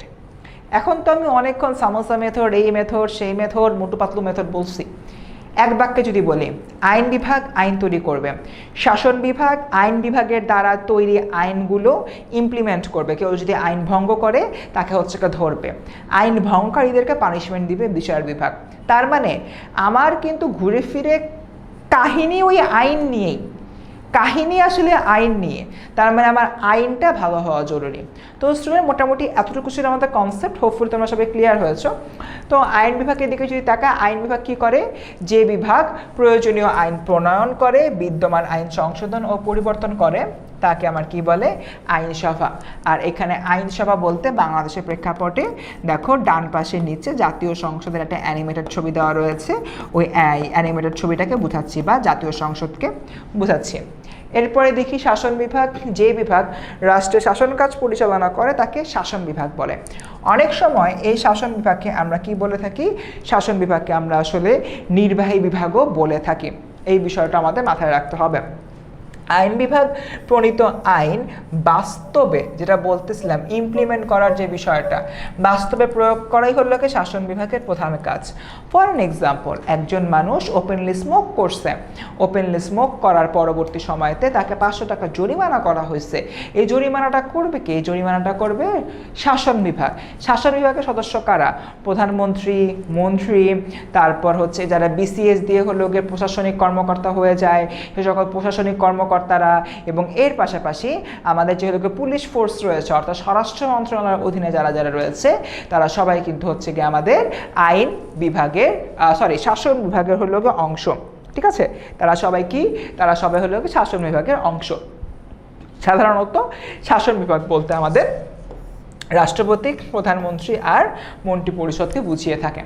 এখন তো আমি অনেকক্ষণ সামোসা মেথড, এই মেথড, সেই মেথড, মোটু পাতলু মেথড বলছি। এক বাক্যে যদি বলি, আইন বিভাগ আইন তৈরি করবে, শাসন বিভাগ আইন বিভাগের দ্বারা তৈরি আইনগুলো ইমপ্লিমেন্ট করবে, কেউ যদি আইন ভঙ্গ করে তাকে হচ্ছে ধরবে, আইন ভঙ্গকারীদেরকে পানিশমেন্ট দিবে বিচার বিভাগ। তার মানে আমার কিন্তু ঘুরে ফিরে কাহিনী ওই আইন নিয়েই, কাহিনী আসলে আইন নিয়ে, তার মানে আমার আইনটা ভালো হওয়া জরুরি। তো স্টুডেন্ট মোটামুটি এতটুকু ছিল আমাদের কনসেপ্ট, হোপফুলি তোমরা সবাই ক্লিয়ার হয়েছো। তো আইন বিভাগের দিকে যদি তাকায়, আইন বিভাগ কী করে? যে বিভাগ প্রয়োজনীয় আইন প্রণয়ন করে, বিদ্যমান আইন সংশোধন ও পরিবর্তন করে, তাকে আমার কি বলে? আইনসভা। আর এখানে আইনসভা বলতে বাংলাদেশের প্রেক্ষাপটে দেখো ডান পাশের নিচে জাতীয় সংসদের একটা অ্যানিমেটেড ছবি দেওয়া রয়েছে, ওই অ্যানিমেটেড ছবিটাকে বোঝাচ্ছি বা জাতীয় সংসদকে বোঝাচ্ছি। এরপরে দেখি শাসন বিভাগ, যে বিভাগ রাষ্ট্রের শাসন কাজ পরিচালনা করে তাকে শাসন বিভাগ বলে। অনেক সময় এই শাসন বিভাগকে আমরা কি বলে থাকি? শাসন বিভাগকে আমরা আসলে নির্বাহী বিভাগও বলে থাকি। এই বিষয়টা আমাদের মাথায় রাখতে হবে। আইন বিভাগ প্রণীত আইন বাস্তবে, যেটা বলতেছিলাম ইমপ্লিমেন্ট করার যে বিষয়টা, বাস্তবে প্রয়োগ করাই হলো কি শাসন বিভাগের প্রধান কাজ। ফর অ্যান এক্সাম্পল, একজন মানুষ ওপেনলি স্মোক করছে, ওপেনলি স্মোক করার পরবর্তী সময়তে তাকে 500 টাকা জরিমানা করা হয়েছে। এই জরিমানাটা করবে কে? এই জরিমানাটা করবে শাসন বিভাগ। শাসন বিভাগের সদস্য কারা? প্রধানমন্ত্রী, মন্ত্রী, তারপর হচ্ছে যারা বিসিএস দিয়ে হলো গিয়ে প্রশাসনিক কর্মকর্তা হয়ে যায়, সে সকল প্রশাসনিক কর্মকর্তারা, এবং এর পাশাপাশি আমাদের যেহেতু পুলিশ ফোর্স রয়েছে, অর্থাৎ স্বরাষ্ট্র মন্ত্রণালয়ের অধীনে যারা যারা রয়েছে, তারা সবাই কিন্তু হচ্ছে গিয়ে আমাদের আইন বিভাগের শাসন বিভাগের হলো গিয়ে অংশ। ঠিক আছে, তারা সবাই কি? তারা সবাই হলো গিয়ে শাসন বিভাগের অংশ। সাধারণত শাসন বিভাগ বলতে আমাদের রাষ্ট্রপতি, প্রধানমন্ত্রী আর মন্ত্রী পরিষদকে বুঝিয়ে থাকে।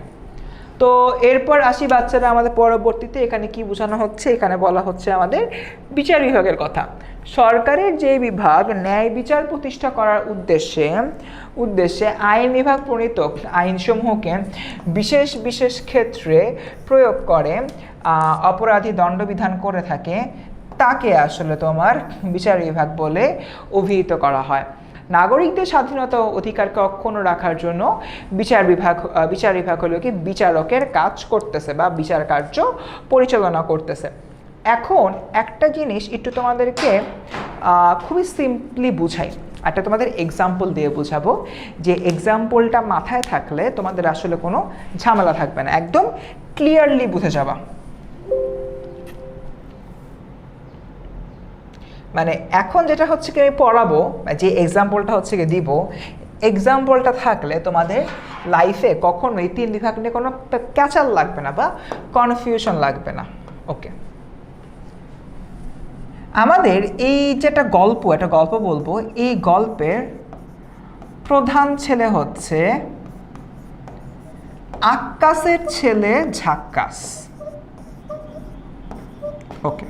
তো এরপর আসি বাচ্চারা আমাদের পরবর্তীতে এখানে কি বোঝানো হচ্ছে? এখানে বলা হচ্ছে আমাদের বিচার বিভাগের কথা। সরকারের যে বিভাগ ন্যায় বিচার প্রতিষ্ঠা করার উদ্দেশ্যে আইন বিভাগ প্রণীত আইনসমূহকে বিশেষ বিশেষ ক্ষেত্রে প্রয়োগ করে অপরাধী দণ্ডবিধান করে থাকে, তাকে আসলে তোমার বিচার বিভাগ বলে অভিহিত করা হয়। নাগরিকদের স্বাধীনতা ও অধিকারকে অক্ষুণ্ণ রাখার জন্য বিচার বিভাগ হলো কি বিচারকের কাজ করতেছে বা বিচার কার্য পরিচালনা করতেছে। এখন একটা জিনিস একটু তোমাদেরকে খুবই সিম্পলি বুঝাই, একটা তোমাদের এক্সাম্পল দিয়ে বুঝাবো, যে এক্সাম্পলটা মাথায় থাকলে তোমাদের আসলে কোনো ঝামেলা থাকবে না, একদম ক্লিয়ারলি বুঝে যাবা। মানে এখন যেটা হচ্ছে কি আমি পড়াবো, যে এক্সাম্পলটা হচ্ছে কি দিব, এক্সাম্পলটা থাকলে তোমাদের লাইফে কখনোই 3 বিভাগ নিয়ে কোনো ক্যাচাল লাগবে না বা কনফিউশন লাগবে না। ওকে, আমাদের এই যেটা একটা গল্প বলবো, এই গল্পের প্রধান ছেলে হচ্ছে আক্কাসের ছেলে ঝাক্কাস। ওকে,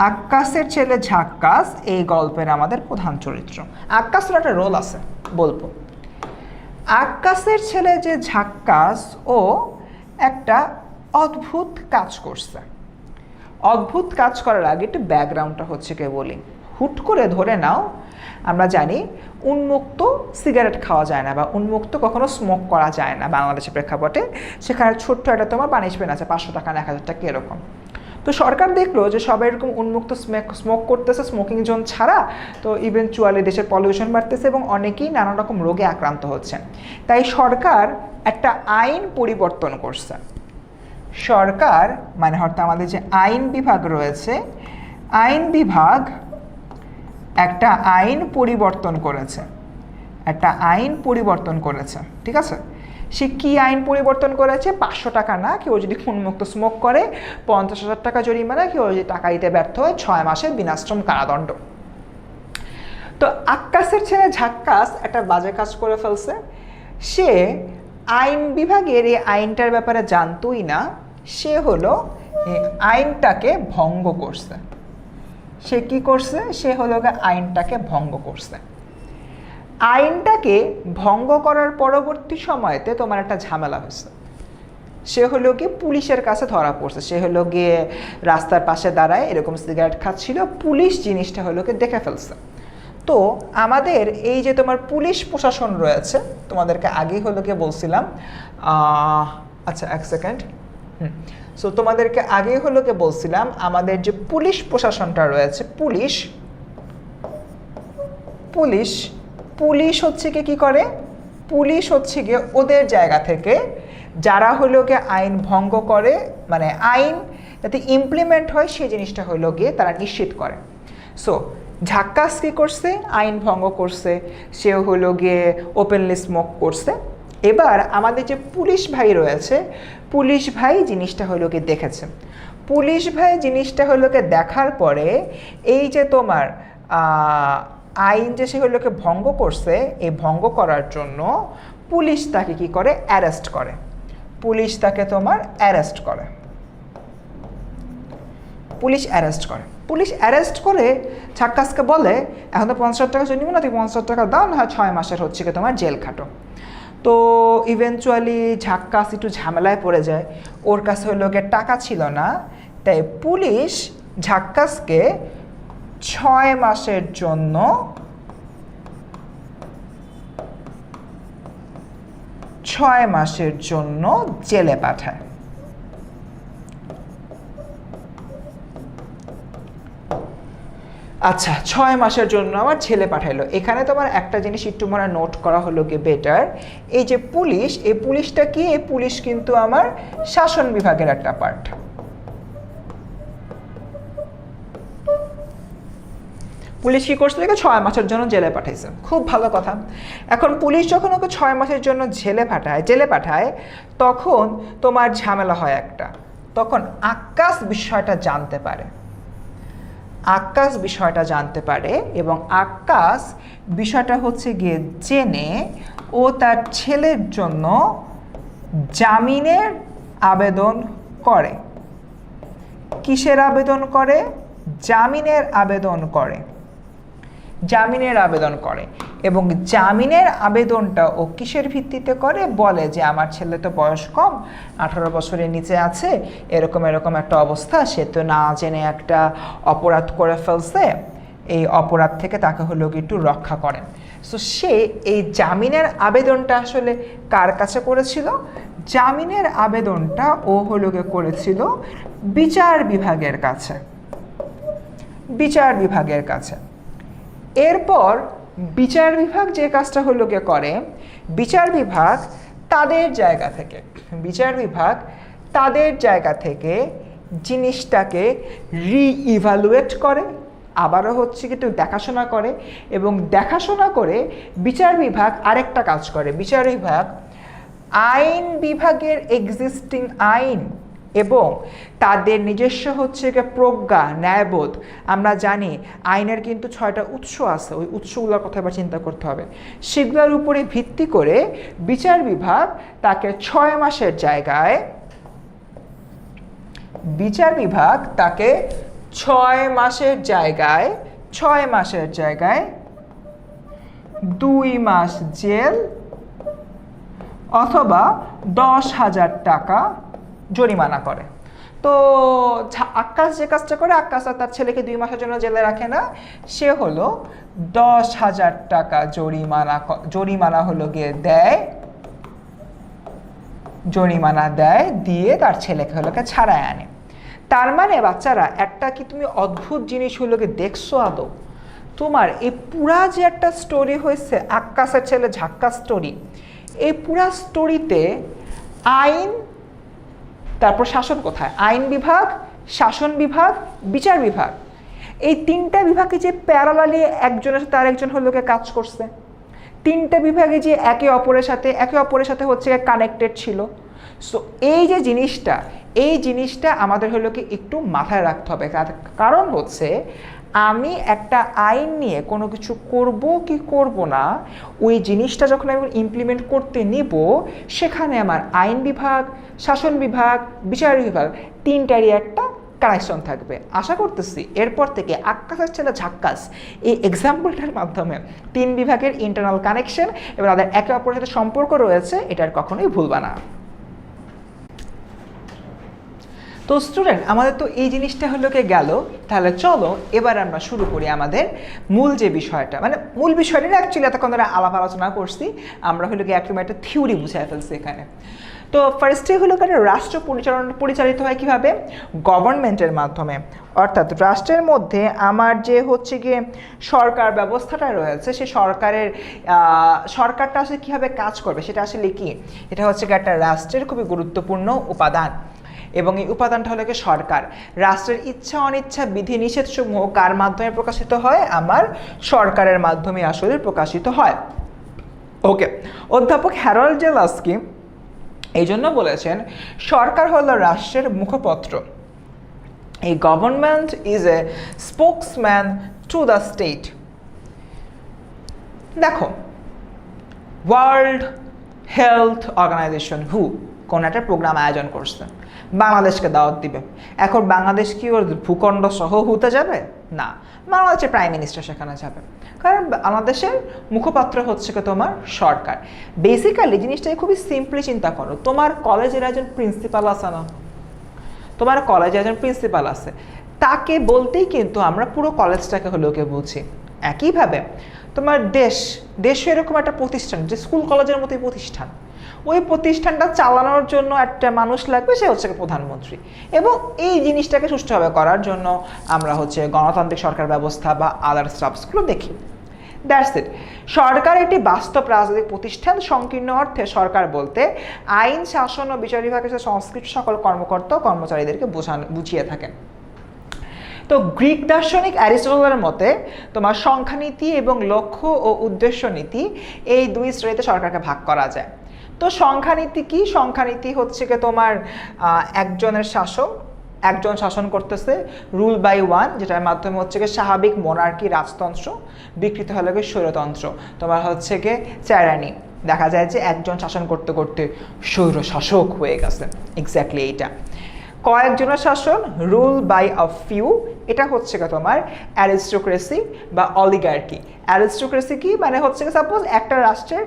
আক্কাসের ছেলে ঝাক্কাস এই গল্পের আমাদের প্রধান চরিত্র। আক্কাসের একটা রোল আছে, বলবো। আক্কাসের ছেলে যে ঝাক্কাস, ও একটা অদ্ভুত কাজ করছে। অদ্ভুত কাজ করার আগে একটু ব্যাকগ্রাউন্ডটা হচ্ছে কে বলি। হুট করে ধরে নাও, আমরা জানি উন্মুক্ত সিগারেট খাওয়া যায় না বা উন্মুক্ত কখনো স্মোক করা যায় না বাংলাদেশের প্রেক্ষাপটে। সেখানে ছোট্ট একটা তোমার পানিশমেন্ট আছে, 500 টাকা না 1000 টাকা এরকম। তো সরকার দেখলো যে সবাই এরকম উন্মুক্ত স্মোক করতেছে, স্মোকিং জোন ছাড়া, তো ইভেনচুয়ালি দেশের পলিউশন বাড়তেছে এবং অনেকেই নানা রকম রোগে আক্রান্ত হচ্ছে। তাই সরকার একটা আইন পরিবর্তন করছে। সরকার মানে অর্থাৎ আমাদের যে আইন বিভাগ রয়েছে, আইন বিভাগ একটা আইন পরিবর্তন করেছে। ঠিক আছে, সে কি আইন পরিবর্তন করেছে? 500 টাকা না, কেউ যদি উন্মুক্ত স্মোক করে 50,000 টাকা জরিমানা, কেউ যদি টাকা দিতে ব্যর্থ হয় 6 মাসের বিনাশ্রম কারাদণ্ড। তো আক্কাসের ছেলে ঝাক্কাস একটা বাজে কাজ করে ফেলছে। সে আইন বিভাগের এই আইনটার ব্যাপারে জানতোই না, সে হলো আইনটাকে ভঙ্গ করছে। সে কি করছে? সে হলো আইনটাকে ভঙ্গ করছে। আইনটাকে ভঙ্গ করার পরবর্তী সময়তে তোমার একটা ঝামেলা হয়েছে। সে হলো গিয়ে পুলিশের কাছে ধরা পড়ছে। সে হলো গিয়ে রাস্তার পাশে দাঁড়ায় এরকম সিগারেট খাচ্ছিল, পুলিশ জিনিসটা হলো গিয়ে দেখে ফেলছে। তো আমাদের এই যে তোমার পুলিশ প্রশাসন রয়েছে, তোমাদেরকে আগেই হলো গিয়ে বলছিলাম, আচ্ছা এক সেকেন্ড, সো তোমাদেরকে আগেই হলো গিয়ে বলছিলাম আমাদের যে পুলিশ প্রশাসনটা রয়েছে, পুলিশ হচ্ছে কি করে, পুলিশ হচ্ছে গিয়ে ওদের জায়গা থেকে যারা হলো গিয়ে আইন ভঙ্গ করে, মানে আইন যাতে ইমপ্লিমেন্ট হয় সেই জিনিসটা হলো গিয়ে তারা নিশ্চিত করে। সো ঝাক্কাস কী করছে, আইন ভঙ্গ করছে, সেও হলো গিয়ে ওপেনলি স্মোক করছে। এবার আমাদের যে পুলিশ ভাই রয়েছে, পুলিশ ভাই জিনিসটা হলো গিয়ে দেখেছে। পুলিশ ভাই জিনিসটা হলো গিয়ে দেখার পরে এই যে তোমার আইন যে সে হলো গিয়ে ভঙ্গ করছে, এই ভঙ্গ করার জন্য পুলিশ তাকে কি করে, অ্যারেস্ট করে। পুলিশ তাকে তোমার অ্যারেস্ট করে, পুলিশ অ্যারেস্ট করে ঝাক্কাসকে বলে, এখন তো 50,000 টাকা জন্য না, তুই 50,000 টাকা দাও, না হয় 6 মাসের হচ্ছে কি তোমার জেল খাটো। তো ইভেনচুয়ালি ঝাক্কাস একটু ঝামেলায় পড়ে যায়, ওর কাছে হলো গিয়ে টাকা ছিল না, তাই পুলিশ ঝাক্কাসকে 6 মাসের জন্য জেলে পাঠায়। আচ্ছা, 6 মাসের জন্য আমার ছেলে পাঠাইলো। এখানে তোমার একটা জিনিস একটু মনে নোট করা হলো কি বেটার, এই যে পুলিশ, এই পুলিশটা কি, এই পুলিশ কিন্তু আমার শাসন বিভাগের একটা পার্ট। পুলিশ কি করছে, 6 মাসের জন্য জেলে পাঠাইছে, খুব ভালো কথা। এখন পুলিশ যখন ওকে 6 মাসের জন্য জেলে পাঠায় তখন তোমার ঝামেলা হয় একটা, তখন আক্কাস বিষয়টা জানতে পারে এবং আক্কাস বিষয়টা হচ্ছে গিয়ে জেনে ও তার ছেলের জন্য জামিনের আবেদন করে। কিসের আবেদন করে? জামিনের আবেদন করে এবং জামিনের আবেদনটা ও কিসের ভিত্তিতে করে, বলে যে আমার ছেলে তো বয়স কম, 18 বছরের নিচে আছে, এরকম একটা অবস্থা, সে তো না জেনে একটা অপরাধ করে ফেলছে, এই অপরাধ থেকে তাকে হলো একটু রক্ষা করেন। সো সে এই জামিনের আবেদনটা আসলে কার কাছে করেছিল? জামিনের আবেদনটা ও হলো করেছিল বিচার বিভাগের কাছে। এরপর বিচার বিভাগ যে কাজটা হলো করে, বিচার বিভাগ তাদের জায়গা থেকে জিনিসটাকে রিইভালুয়েট করে, আবারও হচ্ছে একটু দেখাশোনা করে, এবং দেখাশোনা করে বিচার বিভাগ আরেকটা কাজ করে। বিচার বিভাগ আইন বিভাগের এক্সিস্টিং আইন এবং তাদের নিজস্ব হচ্ছে প্রজ্ঞা, ন্যায়বোধ, আমরা জানি আইনের কিন্তু 6টা উৎস আছে, ওই উৎসগুলোর কথা এবার চিন্তা করতে হবে। সেগুলোর উপরে ভিত্তি করে বিচার বিভাগ তাকে 6 মাসের জায়গায় 2 মাস জেল অথবা 10,000 টাকা জরিমানা করে। তো আক্কাস যে কাজটা করে, আক্কাস তার ছেলেকে 2 মাসের জন্য জেলে রাখে না, সে হলো 10,000 টাকা জরিমানা হলো গিয়ে জরিমানা দেয়, দিয়ে তার ছেলেকে হলো ছাড়ায় আনে। তার মানে বাচ্চারা, একটা কি তুমি অদ্ভুত জিনিস হলো গিয়ে দেখছো আদৌ? তোমার এই পুরা যে একটা স্টোরি হয়েছে, আক্কাসের ছেলে ঝাক্কাস স্টোরি, এই পুরা স্টোরিতে আইন, তারপর শাসন কোথায়? আইন বিভাগ, শাসন বিভাগ, বিচার বিভাগ, এই 3টা বিভাগে যে প্যারালালি একজনের সাথে আরেকজন হলো কাজ করছে, 3টা বিভাগে যে একে অপরের সাথে হচ্ছে কানেক্টেড ছিল। সো এই জিনিসটা আমাদের হলো কি একটু মাথায় রাখতে হবে। কারণ হচ্ছে আমি একটা আইন নিয়ে কোনো কিছু করব কি করব না, ওই জিনিসটা যখন আমি ইমপ্লিমেন্ট করতে নিব, সেখানে আমার আইন বিভাগ, শাসন বিভাগ, বিচার বিভাগ 3টারই একটা কানেকশন থাকবে। আশা করতেছি এরপর থেকে আক্কাসের ছেলে ঝাক্কাস এই এক্সাম্পলটার মাধ্যমে 3 বিভাগের ইন্টারনাল কানেকশন এবং তাদের একে অপরের সাথে সম্পর্ক রয়েছে এটার কখনোই ভুলবা না। তো স্টুডেন্ট, আমাদের তো এই জিনিসটা হলো কে গেল, তাহলে চলো এবার আমরা শুরু করি আমাদের মূল যে বিষয়টা, মানে মূল বিষয়টা অ্যাকচুয়ালি এতক্ষণ ধরে আলাপ আলোচনা করছি, আমরা হলো কি একদম একটা থিওরি বুঝাই ফেলছি এখানে। তো ফার্স্টে হলো কেন রাষ্ট্র পরিচালিত হয় কীভাবে? গভর্নমেন্টের মাধ্যমে। অর্থাৎ রাষ্ট্রের মধ্যে আমার যে হচ্ছে গিয়ে সরকার ব্যবস্থাটা রয়েছে, সেই সরকারটা আসলে কীভাবে কাজ করবে সেটা আসলে কি, এটা হচ্ছে কি একটা রাষ্ট্রের খুবই গুরুত্বপূর্ণ উপাদান। এবং এই উপাদানটা হলো কি সরকার। রাষ্ট্রের ইচ্ছা অনিচ্ছা বিধিনিষেধ সমূহ কার মাধ্যমে প্রকাশিত হয়? আমার সরকারের মাধ্যমে আসলে প্রকাশিত হয়। ওকে, অধ্যাপক হ্যারল্ড জে লাস্কি এই জন্য বলেছেন সরকার হলো রাষ্ট্রের মুখপত্র। এই government is a spokesman to the state. দেখো, ওয়ার্ল্ড হেলথ অর্গানাইজেশন কোন একটা প্রোগ্রাম আয়োজন করছে, বাংলাদেশকে দাওয়াত দিবে। এখন বাংলাদেশ কি ওর ভূখণ্ড সহ হতে যাবে? না, বাংলাদেশের প্রাইম মিনিস্টার সেখানে যাবে, কারণ বাংলাদেশের মুখপাত্র হচ্ছে কি তোমার সরকার। বেসিক্যালি জিনিসটাকে খুবই সিম্পলি চিন্তা করো, তোমার কলেজের একজন প্রিন্সিপাল আছে না, তোমার কলেজে একজন প্রিন্সিপাল আছে, তাকে বলতেই কিন্তু আমরা পুরো কলেজটাকে হলেও কে বুঝি। একইভাবে তোমার দেশও এরকম একটা প্রতিষ্ঠান, যে স্কুল কলেজের মতোই প্রতিষ্ঠান, ওই প্রতিষ্ঠানটা চালানোর জন্য একটা মানুষ লাগবে, সে হচ্ছে প্রধানমন্ত্রী। এবং এই জিনিসটাকে সুষ্ঠুভাবে করার জন্য আমরা হচ্ছে গণতান্ত্রিক সরকার ব্যবস্থা বা আদার স্টাফসগুলো দেখি। That's it. সরকার একটি বাস্তব রাজনৈতিক প্রতিষ্ঠান। সংকীর্ণ অর্থে সরকার বলতে আইন, শাসন ও বিচার বিভাগের সাথে সংশ্লিষ্ট সকল কর্মকর্তা ও কর্মচারীদেরকে বুঝিয়ে থাকেন। তো গ্রিক দার্শনিক অ্যারিস্টটলের মতে তোমার সংখ্যানীতি এবং লক্ষ্য ও উদ্দেশ্য নীতি, এই দুই শ্রেণীতে সরকারকে ভাগ করা যায়। তো সংখ্যানীতি কি? সংখ্যানীতি হচ্ছে কি তোমার একজন শাসন করতেছে, রুল বাই ওয়ান, যেটার মাধ্যমে হচ্ছে গিয়ে স্বাভাবিক মোনার্কি রাজতন্ত্র বিকৃত হলে গিয়ে স্বৈরতন্ত্র। তোমার হচ্ছে গিয়ে টাইরানি, দেখা যায় যে একজন শাসন করতে করতে স্বৈর শাসক হয়ে গেছে। এক্স্যাক্টলি এইটা কয়েকজনের শাসন, রুল বাই আ ফিউ, এটা হচ্ছে গিয়ে তোমার অ্যারিস্টোক্রেসি বা অলিগার্কি। অ্যারিস্টোক্রেসি কি মানে হচ্ছে গিয়ে সাপোজ একটা রাষ্ট্রের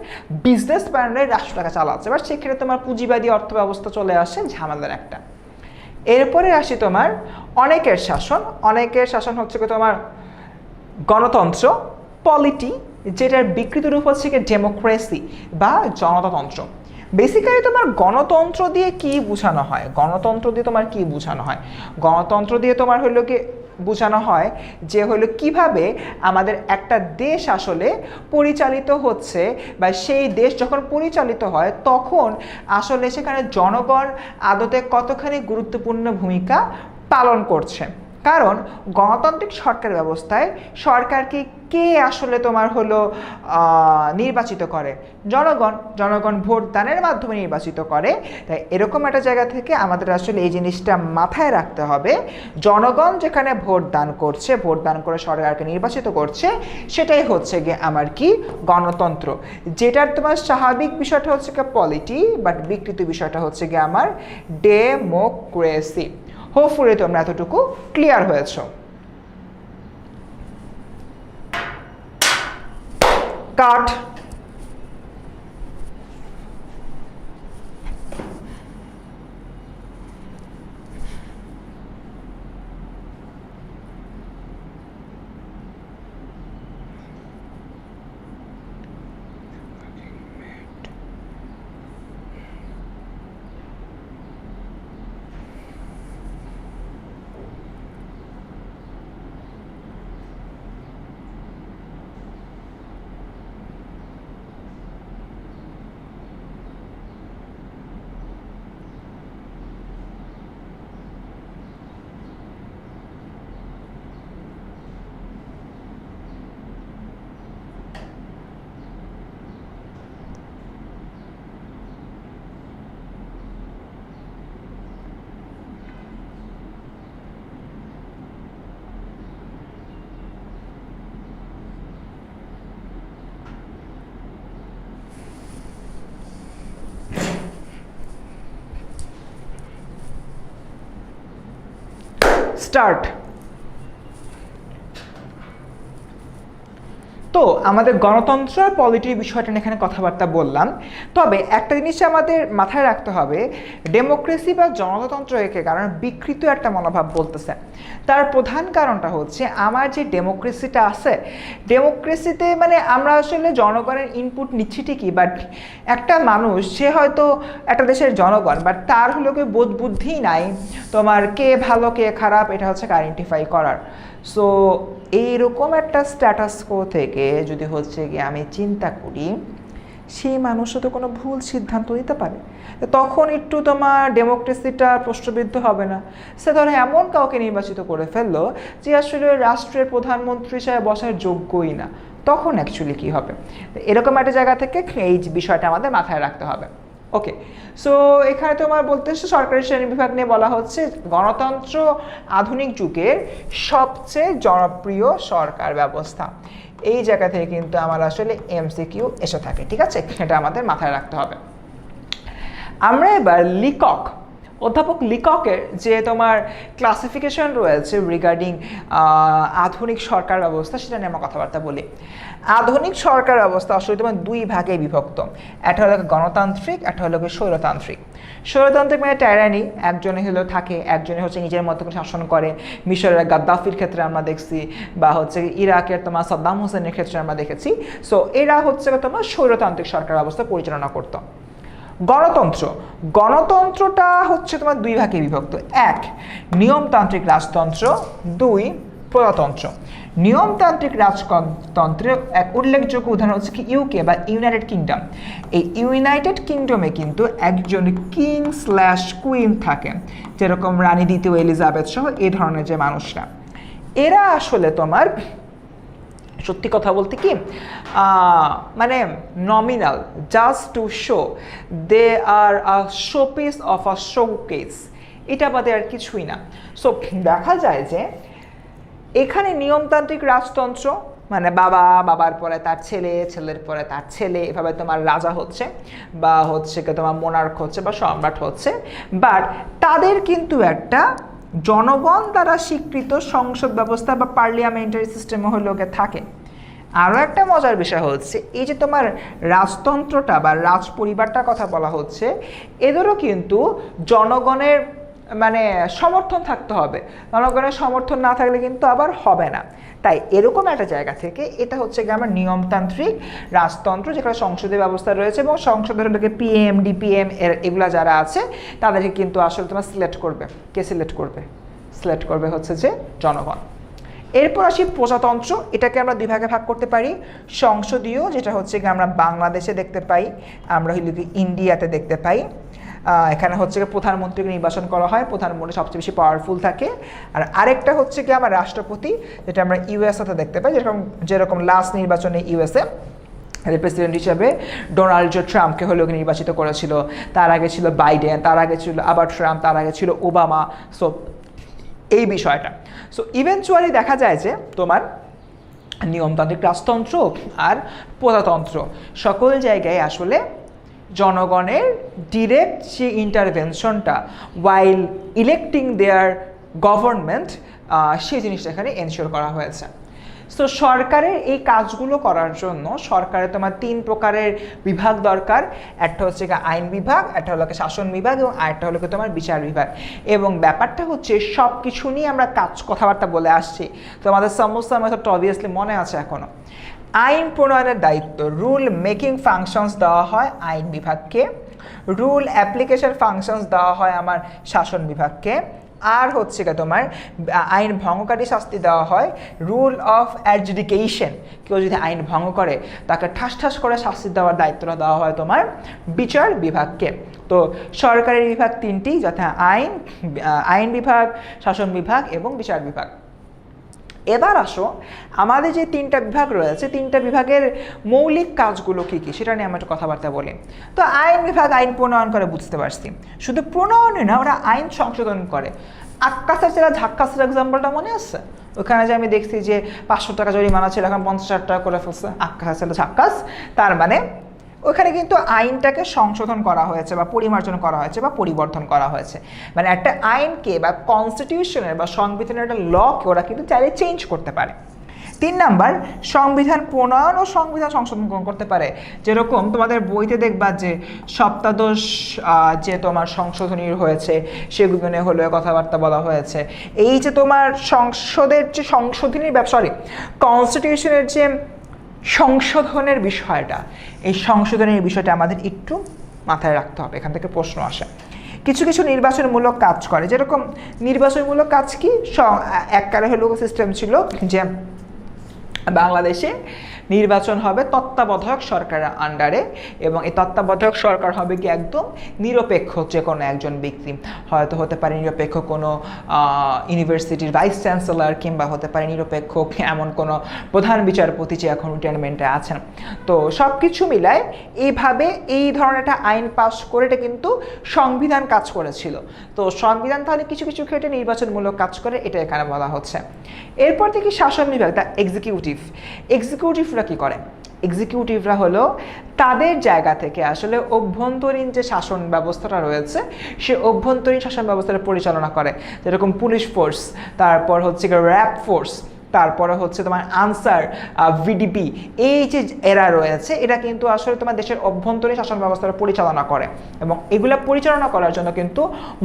বিজনেসম্যানরাই রাষ্ট্রটাকে চালাচ্ছে, বাট সেক্ষেত্রে তোমার পুঁজিবাদী অর্থ ব্যবস্থা চলে আসে, ঝামেলার একটা। এরপরে আসি তোমার অনেকের শাসন। অনেকের শাসন হচ্ছে কি তোমার গণতন্ত্র, পলিটি, যেটার বিকৃত রূপ হচ্ছে কি ডেমোক্রেসি বা জনতাতন্ত্র। বেসিক্যালি তোমার গণতন্ত্র দিয়ে কি বোঝানো হয়? গণতন্ত্র দিয়ে তোমার কি বোঝানো হয়? গণতন্ত্র দিয়ে তোমার হলো কি বোঝানো হয় যে হলো কিভাবে আমাদের একটা দেশ আসলে পরিচালিত হচ্ছে, বা সেই দেশ যখন পরিচালিত হয় তখন আসলে সেখানে জনগণ আদতে কতখানি গুরুত্বপূর্ণ ভূমিকা পালন করছে। কারণ গণতান্ত্রিক সরকার ব্যবস্থায় সরকারকে কে আসলে তোমার হলো নির্বাচিত করে? জনগণ ভোট দানের মাধ্যমে নির্বাচিত করে। তাই এরকম একটা জায়গা থেকে আমাদের আসলে এই জিনিসটা মাথায় রাখতে হবে, জনগণ যেখানে ভোট দান করছে, ভোট দান করে সরকারকে নির্বাচিত করছে, সেটাই হচ্ছে গিয়ে আমার কি গণতন্ত্র। যেটার তোমার স্বাভাবিক বিষয়টা হচ্ছে গিয়ে পলিটি, বাট বিকৃত বিষয়টা হচ্ছে গিয়ে আমার ডেমোক্রেসি। হোপফুলি তোমরা এতটুকু ক্লিয়ার হয়েছ। কাট। স্টার্ট। তো আমাদের গণতন্ত্র আর পলিটির বিষয়টা নিয়ে এখানে কথাবার্তা বললাম, তবে একটা জিনিস আমাদের মাথায় রাখতে হবে, ডেমোক্রেসি বা জনতাতন্ত্র একে কারণ বিকৃত একটা মনোভাব বলতেছে। তার প্রধান কারণটা হচ্ছে আমার যে ডেমোক্রেসিটা আছে, ডেমোক্রেসিতে মানে আমরা আসলে জনগণের ইনপুট নিচ্ছি ঠিকই, বাট একটা মানুষ সে হয়তো একটা দেশের জনগণ, বাট তার হলো কি বোধ বুদ্ধি নাই তোমার কে ভালো কে খারাপ এটা হচ্ছে আইডেন্টিফাই করার। সো এইরকম একটা স্ট্যাটাস কো থেকে যদি হচ্ছে গিয়ে আমি চিন্তা করি, সেই মানুষও তো কোনো ভুল সিদ্ধান্ত নিতে পারে, তখন একটু তোমার ডেমোক্রেসিটা প্রশ্নবিদ্ধ হবে না? সে ধরো এমন কাউকে নির্বাচিত করে ফেললো যে আসলে রাষ্ট্রের প্রধানমন্ত্রী হিসেবে বসার যোগ্যই না, তখন অ্যাকচুয়ালি কী হবে? এরকম একটা জায়গা থেকে এই বিষয়টা আমাদের মাথায় রাখতে হবে। ওকে, সো এখানে তোমার বলতে সরকারি শ্রেণী বিভাগ নিয়ে বলা হচ্ছে গণতন্ত্র আধুনিক যুগের সবচেয়ে জনপ্রিয় সরকার ব্যবস্থা। এই জায়গা থেকে কিন্তু আমার আসলে এমসিকিউ এসে থাকে, ঠিক আছে? এটা আমাদের মাথায় রাখতে হবে। আমরা এবার লিকক, অধ্যাপক লিককের যে তোমার ক্লাসিফিকেশন রয়েছে রিগার্ডিং আধুনিক সরকার ব্যবস্থা, সেটা নিয়ে আমরা কথাবার্তা বলি। আধুনিক সরকার ব্যবস্থা আসলে তোমার দুই ভাগে বিভক্ত, একটা হলো গণতান্ত্রিক, একটা হলো স্বৈরতান্ত্রিক। স্বৈরতান্ত্রিক মানে টাইরানি, একজনে হলো থাকে, একজনে হচ্ছে নিজের মতো করে শাসন করে। মিশরের গাদ্দাফির ক্ষেত্রে আমরা দেখছি, বা হচ্ছে ইরাকের তোমার সাদ্দাম হোসেনের ক্ষেত্রে আমরা দেখেছি। সো এরা হচ্ছে তোমার স্বৈরতান্ত্রিক সরকার ব্যবস্থা পরিচালনা করতো। গণতন্ত্র, গণতন্ত্রটা হচ্ছে তোমার দুই ভাগে বিভক্ত, এক নিয়মতান্ত্রিক রাজতন্ত্র, দুই প্রজাতন্ত্র। নিয়মতান্ত্রিক রাজতন্ত্রের এক উল্লেখযোগ্য উদাহরণ হচ্ছে কি ইউকে বা ইউনাইটেড কিংডম। এই ইউনাইটেড কিংডমে কিন্তু একজন কিং স্ল্যাশ কুইন থাকে, যেরকম রানী দ্বিতীয় এলিজাবেথ সহ এই ধরনের যে মানুষরা, এরা আসলে তোমার সত্যি কথা বলতে কি মানে nominal, just to show they are a showpiece of a showcase, এটা বাদে আর কিছুই না। সো দেখা যায় যে এখানে নিয়মতান্ত্রিক রাজতন্ত্র মানে বাবার পরে তার ছেলে, ছেলের পরে তার ছেলে, এভাবে তোমার রাজা হচ্ছে বা হচ্ছে কি তোমার মোনার্ক হচ্ছে বা সম্রাট হচ্ছে, বাট তাদের কিন্তু একটা জনগণ দ্বারা স্বীকৃত সংসদ ব্যবস্থা বা পার্লিয়ামেন্টারি সিস্টেম হলোকে থাকে। আরও একটা মজার বিষয় হচ্ছে এই যে তোমার রাজতন্ত্রটা বা রাজ পরিবারটার কথা বলা হচ্ছে, এদেরও কিন্তু জনগণের মানে সমর্থন থাকতে হবে, জনগণের সমর্থন না থাকলে কিন্তু আবার হবে না। তাই এরকম একটা জায়গা থেকে এটা হচ্ছে গিয়ে আমার নিয়মতান্ত্রিক রাজতন্ত্র, যেখানে সংসদীয় ব্যবস্থা রয়েছে এবং সংসদের লোকে পিএম ডিপিএম এগুলা যারা আছে তাদেরকে কিন্তু আসলে তোমার সিলেক্ট করবে। কে সিলেক্ট করবে? সিলেক্ট করবে হচ্ছে যে জনগণ। এরপর আসি প্রজাতন্ত্র, এটাকে আমরা দুই ভাগে ভাগ করতে পারি, সংসদীয় যেটা হচ্ছে গিয়ে আমরা বাংলাদেশে দেখতে পাই, আমরা হইলে কি ইন্ডিয়াতে দেখতে পাই। এখানে হচ্ছে গিয়ে প্রধানমন্ত্রীকে নির্বাচন করা হয়, প্রধানমন্ত্রী সবচেয়ে বেশি পাওয়ারফুল থাকে। আর আরেকটা হচ্ছে কি আমার রাষ্ট্রপতি, যেটা আমরা ইউএসএতে দেখতে পাই, যেরকম লাস্ট নির্বাচনে ইউএসএ প্রেসিডেন্ট হিসেবে ডোনাল্ড ট্রাম্পকে হলো নির্বাচিত করেছিল, তার আগে ছিল বাইডেন, তার আগে ছিল আবার ট্রাম্প, তার আগে ছিল ওবামা। সো এই বিষয়টা, সো ইভেনচুয়ালি দেখা যায় যে তোমার নিয়মতান্ত্রিক রাজতন্ত্র আর প্রজাতন্ত্র সকল জায়গায় আসলে জনগণের ডিরেক্ট যে ইন্টারভেনশনটা ওয়াইল ইলেক্টিং দেয়ার গভর্নমেন্ট, সেই জিনিসটা এখানে এনশিওর করা হয়েছে। সো সরকারের এই কাজগুলো করার জন্য সরকারের তোমার তিন প্রকারের বিভাগ দরকার, একটা হচ্ছে আইন বিভাগ, একটা হলো শাসন বিভাগ এবং আরেকটা হলো তোমার বিচার বিভাগ। এবং ব্যাপারটা হচ্ছে সব কিছু নিয়ে আমরা কথাবার্তা বলে আসছি, তো আমাদের সমস্যা মেথডটা অবভিয়াসলি মনে আছে এখনো। আইন প্রণয়নের দায়িত্ব, রুল মেকিং ফাংশনস দেওয়া হয় আইন বিভাগকে, রুল অ্যাপ্লিকেশন ফাংশনস দেওয়া হয় আমার শাসন বিভাগকে, আর হচ্ছে কি তোমার আইন ভঙ্গকারী শাস্তি দেওয়া হয় রুল অফ অ্যাডজুডিকেশন, কেউ যদি আইন ভঙ্গ করে তাকে ঠাস ঠাস করে শাস্তি দেওয়ার দায়িত্বটা দেওয়া হয় তোমার বিচার বিভাগকে। তো সরকারি বিভাগ তিনটি, যথা আইন বিভাগ, শাসন বিভাগ এবং বিচার বিভাগ। এবার আসো আমাদের যে তিনটা বিভাগ রয়েছে, তিনটা বিভাগের মৌলিক কাজগুলো কী কী সেটা নিয়ে আমরা একটু কথাবার্তা বলি। তো আইন বিভাগ আইন প্রণয়ন করে বুঝতে পারছি, শুধু প্রণয়নই না, ওরা আইন সংশোধন করে। আক্কাসের জেলা ঝাক্কাসের এক্সাম্পলটা মনে আছে? ওখানে যে আমি দেখছি যে 500 টাকা জরিমানা ছিল, এখন 50,000 টাকা করে ফেলছে। আক্কাসের জেলা ঝাক্কাস, তার মানে ওখানে কিন্তু আইনটাকে সংশোধন করা হয়েছে বা পরিমার্জন করা হয়েছে বা পরিবর্তন করা হয়েছে, মানে একটা আইনকে বা কনস্টিটিউশনের বা সংবিধানের একটা লকে ওরা কিন্তু চাইলে চেঞ্জ করতে পারে। 3 নাম্বার, সংবিধান প্রণয়ন ও সংবিধান সংশোধন করতে পারে। যেরকম তোমাদের বইতে দেখবা যে সপ্তাদশ যে তোমার সংশোধনী হয়েছে সেগুলো নিয়ে হলো কথাবার্তা বলা হয়েছে। এই যে তোমার সংসদের যে সংশোধনীর কনস্টিটিউশনের যে সংশোধনের বিষয়টা, এই সংশোধনের বিষয়টা আমাদের একটু মাথায় রাখতে হবে, এখান থেকে প্রশ্ন আসে। কিছু কিছু নির্বাচনমূলক কাজ করে, যেরকম নির্বাচনমূলক কাজ কি, এককালে হলো সিস্টেম ছিল যে বাংলাদেশে নির্বাচন হবে তত্ত্বাবধায়ক সরকারের আন্ডারে, এবং এই তত্ত্বাবধায়ক সরকার হবে কি একদম নিরপেক্ষ যে কোনো একজন ব্যক্তি, হয়তো হতে পারে নিরপেক্ষ কোনো ইউনিভার্সিটির ভাইস চ্যান্সেলর, কিংবা হতে পারে নিরপেক্ষ এমন কোনো প্রধান বিচারপতি যে এখন রিটায়ারমেন্টে আছেন। তো সব কিছু মিলায় এইভাবে এই ধরনের একটা আইন পাস করে এটা কিন্তু সংবিধান কাজ করেছিল। তো সংবিধান তাহলে কিছু কিছু ক্ষেত্রে নির্বাচনমূলক কাজ করে, এটা এখানে বলা হচ্ছে। এরপর থেকে শাসন বিভাগ, দ্য এক্সিকিউটিভরা কি করে? এক্সিকিউটিভরা হলো তাদের জায়গা থেকে আসলে অভ্যন্তরীণ যে শাসন ব্যবস্থাটা রয়েছে সে অভ্যন্তরীণ শাসন ব্যবস্থাটা পরিচালনা করে, যেরকম পুলিশ ফোর্স, তারপর হচ্ছে র্যাব ফোর্স, তারপরে হচ্ছে তোমার আনসার, ভিডিপি, এই যে এরা রয়েছে এরা কিন্তু আসলে তোমার দেশের অভ্যন্তরীণ শাসন ব্যবস্থাটা পরিচালনা করে, এবং এগুলো পরিচালনা করার জন্য কিন্তু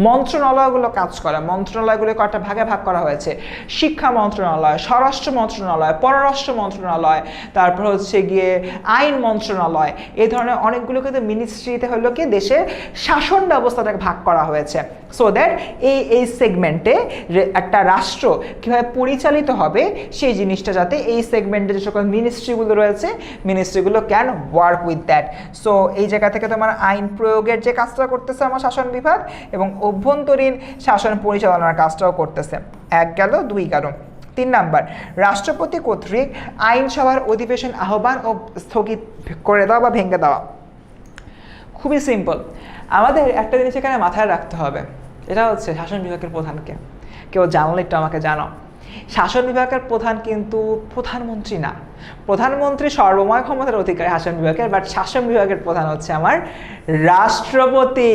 মন্ত্রণালয়গুলো কাজ করে। মন্ত্রণালয়গুলো কয়েকটা ভাগে ভাগ করা হয়েছে, শিক্ষা মন্ত্রণালয়, স্বরাষ্ট্র মন্ত্রণালয়, পররাষ্ট্র মন্ত্রণালয়, তারপর হচ্ছে গিয়ে আইন মন্ত্রণালয়, এই ধরনের অনেকগুলো কিন্তু মিনিস্ট্রিতে হলো কি দেশের শাসন ব্যবস্থাটাকে ভাগ করা হয়েছে, সো দ্যাট এই সেগমেন্টে একটা রাষ্ট্র কীভাবে পরিচালিত হবে সেই জিনিসটা যাতে এই সেগমেন্টে যে সকল মিনিস্ট্রিগুলো রয়েছে মিনিস্ট্রিগুলো can work with that. So এই জায়গা থেকে তোমার আইন প্রয়োগের যে কাজটা করতেছে আমার শাসন বিভাগ, এবং অভ্যন্তরীণ শাসন পরিচালনার কাজটাও করতেছে। 1 গেল, 2 গেল। 3 নাম্বার, রাষ্ট্রপতি কর্তৃক আইনসভার অধিবেশন আহ্বান ও স্থগিত করে দেওয়া বা ভেঙে দেওয়া। খুবই সিম্পল, আমাদের একটা জিনিস এখানে মাথায় রাখতে হবে, এটা হচ্ছে শাসন বিভাগের প্রধানকে। কেউ জানলে একটু আমাকে জানাও। শাসন বিভাগের প্রধান কিন্তু প্রধানমন্ত্রী না, প্রধানমন্ত্রী সর্বময় ক্ষমতার অধিকারী শাসন বিভাগের, বাট শাসন বিভাগের প্রধান হচ্ছে আমার রাষ্ট্রপতি।